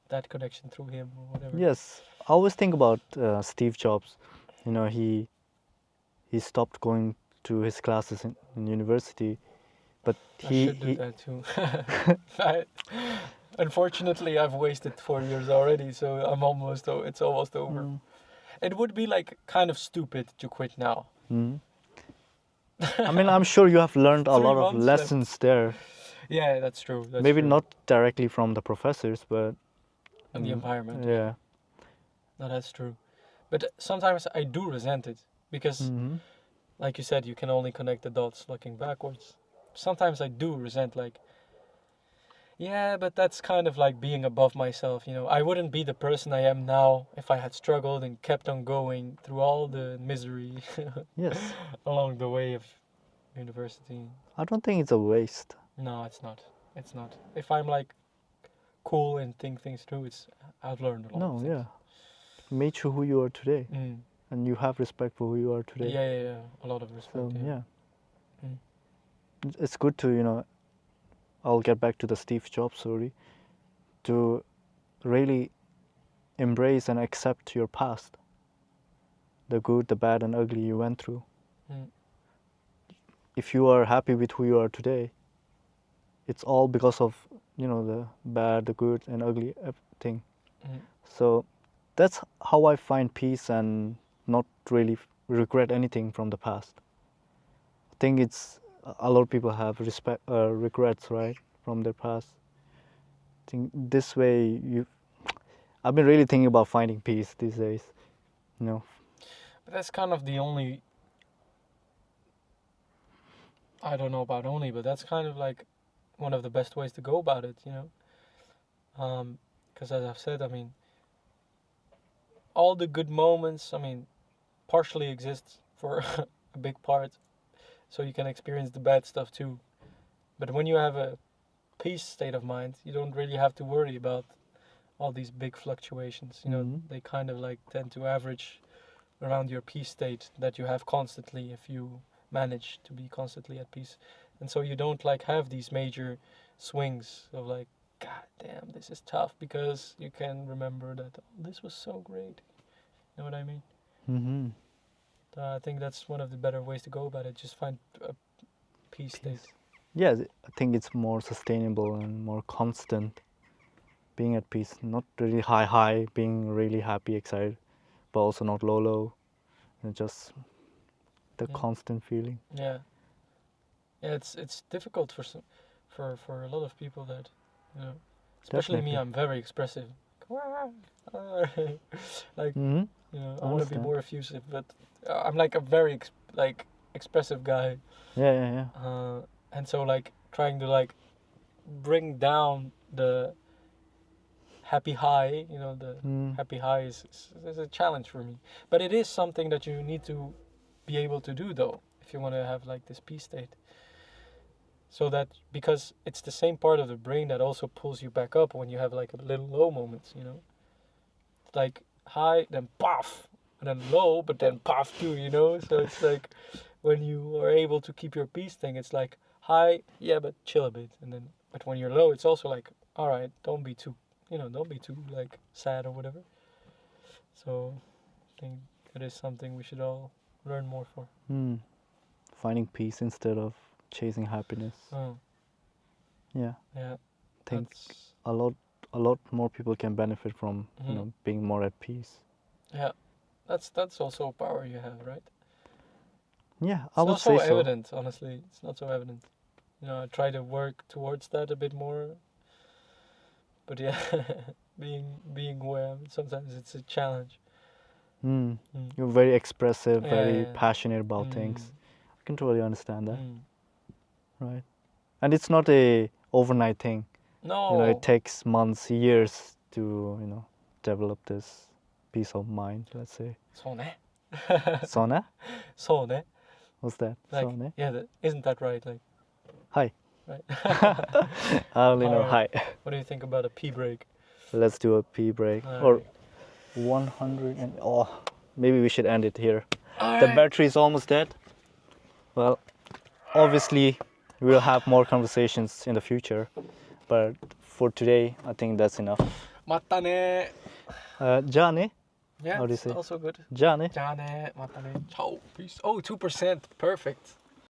that connection through him or whatever.
Yes, I always think about Steve Jobs. He stopped going to his classes in university, but
I should do that too. I, unfortunately, I've wasted 4 years already, so I'm almost. It's almost over.
Mm.
It would be like kind of stupid to quit now.
Mm. I mean, I'm sure you have learned a
3
lot of
months left.
lessons there.
Yeah, that's true. That's
Maybe
true.
not directly from the professors, but
And the environment.
yeah.
No, that's true. But sometimes I do resent it because,
Mm-hmm.
like you said, you can only connect the dots looking backwards. Sometimes I do resent, like, yeah, but that's kind of like being above myself, you know. I wouldn't be the person I am now if I had struggled and kept on going through all the misery
Yes.
along the way of university.
I don't think it's a waste.
No, it's not. It's not. If I'm like cool and think things through, I've learned a lot of
No,
things.
yeah. Made you who you are today,
Mm.
and you have respect for who you are today.
Yeah. A lot of respect.
So
Yeah.
yeah,
Mm.
it's good to. I'll get back to the Steve Jobs story. To really embrace and accept your past, the good, the bad, and ugly you went through.
Mm.
If you are happy with who you are today, it's all because of the bad, the good, and ugly thing.
Mm.
So that's how I find peace and not really regret anything from the past. I think it's a lot of people have regrets, right, from their past. I think this way I've been really thinking about finding peace these days.
But that's kind of the only. I don't know about only, but that's kind of like one of the best ways to go about it, you know. Because as I've said, I mean, all the good moments, I mean, partially exist for a big part, so you can experience the bad stuff too. But when you have a peace state of mind, you don't really have to worry about all these big fluctuations. You know,
Mhm.
they kind of like tend to average around your peace state that you have constantly if you manage to be constantly at peace. And so you don't like have these major swings of like, God damn, this is tough, because you can remember that, oh, this was so great. You know what I mean?
Mhm.
I think that's one of the better ways to go about it. Just find a peace state.
Yeah, I think it's more sustainable and more constant. Being at peace, not really high, being really happy, excited, but also not low. Just the
Mm.
constant feeling.
Yeah. Yeah, it's difficult for some, for a lot of people that, you know, especially me.
Definitely.
I'm very expressive. Like
Mhm.
You know,
I
I want to be
understand.
more effusive, but I'm like a very expressive guy,
Yeah.
and so like trying to like bring down the happy high. You know, the
Mm.
happy high is a challenge for me, but it is something that you need to be able to do though if you want to have like this peace state. So that because it's the same part of the brain that also pulls you back up when you have like a little low moments. You know, like high, then puff, and then low, but then puff too, you know? So it's like when you are able to keep your peace thing, it's like high, yeah, but chill a bit. And then, but when you're low, it's also like, all right, don't be too, don't be too like sad or whatever. So I think it is something we should all learn more for.
Mm. Finding peace instead of chasing happiness.
Oh,
Yeah,
yeah,
I think
that's,
a lot more people can benefit from
mhm.
being more at peace.
Yeah, that's also a power you have, right?
Yeah, I
It's
would
not
say
so
so.
evident, honestly. It's not so evident. I try to work towards that a bit more. But yeah, being aware, sometimes it's a challenge.
Mm.
Mm.
You're very expressive, very
Yeah.
passionate about
Mm.
things. I can totally understand that,
Mm.
right? And it's not a overnight thing.
No.
It takes months, years to develop this peace of mind. Let's say.
そうね.
Sona?
そうね.
What's that?
Like,
Sona?
yeah, isn't that right? Like,
Hi.
right.
I only know
Alright.
hi.
What do you think about a pee break?
Let's do a pee break. Or
Alright.
100 and maybe we should end it here. The
Alright.
battery is almost dead. Well, obviously we'll have more conversations in the future, but for today I think that's enough.
またね.
じゃあね.
Yeah,
How do you
it's
say?
also good.
じゃあね.
じゃあね. またね. Ciao. Peace. Oh, 2%. Perfect.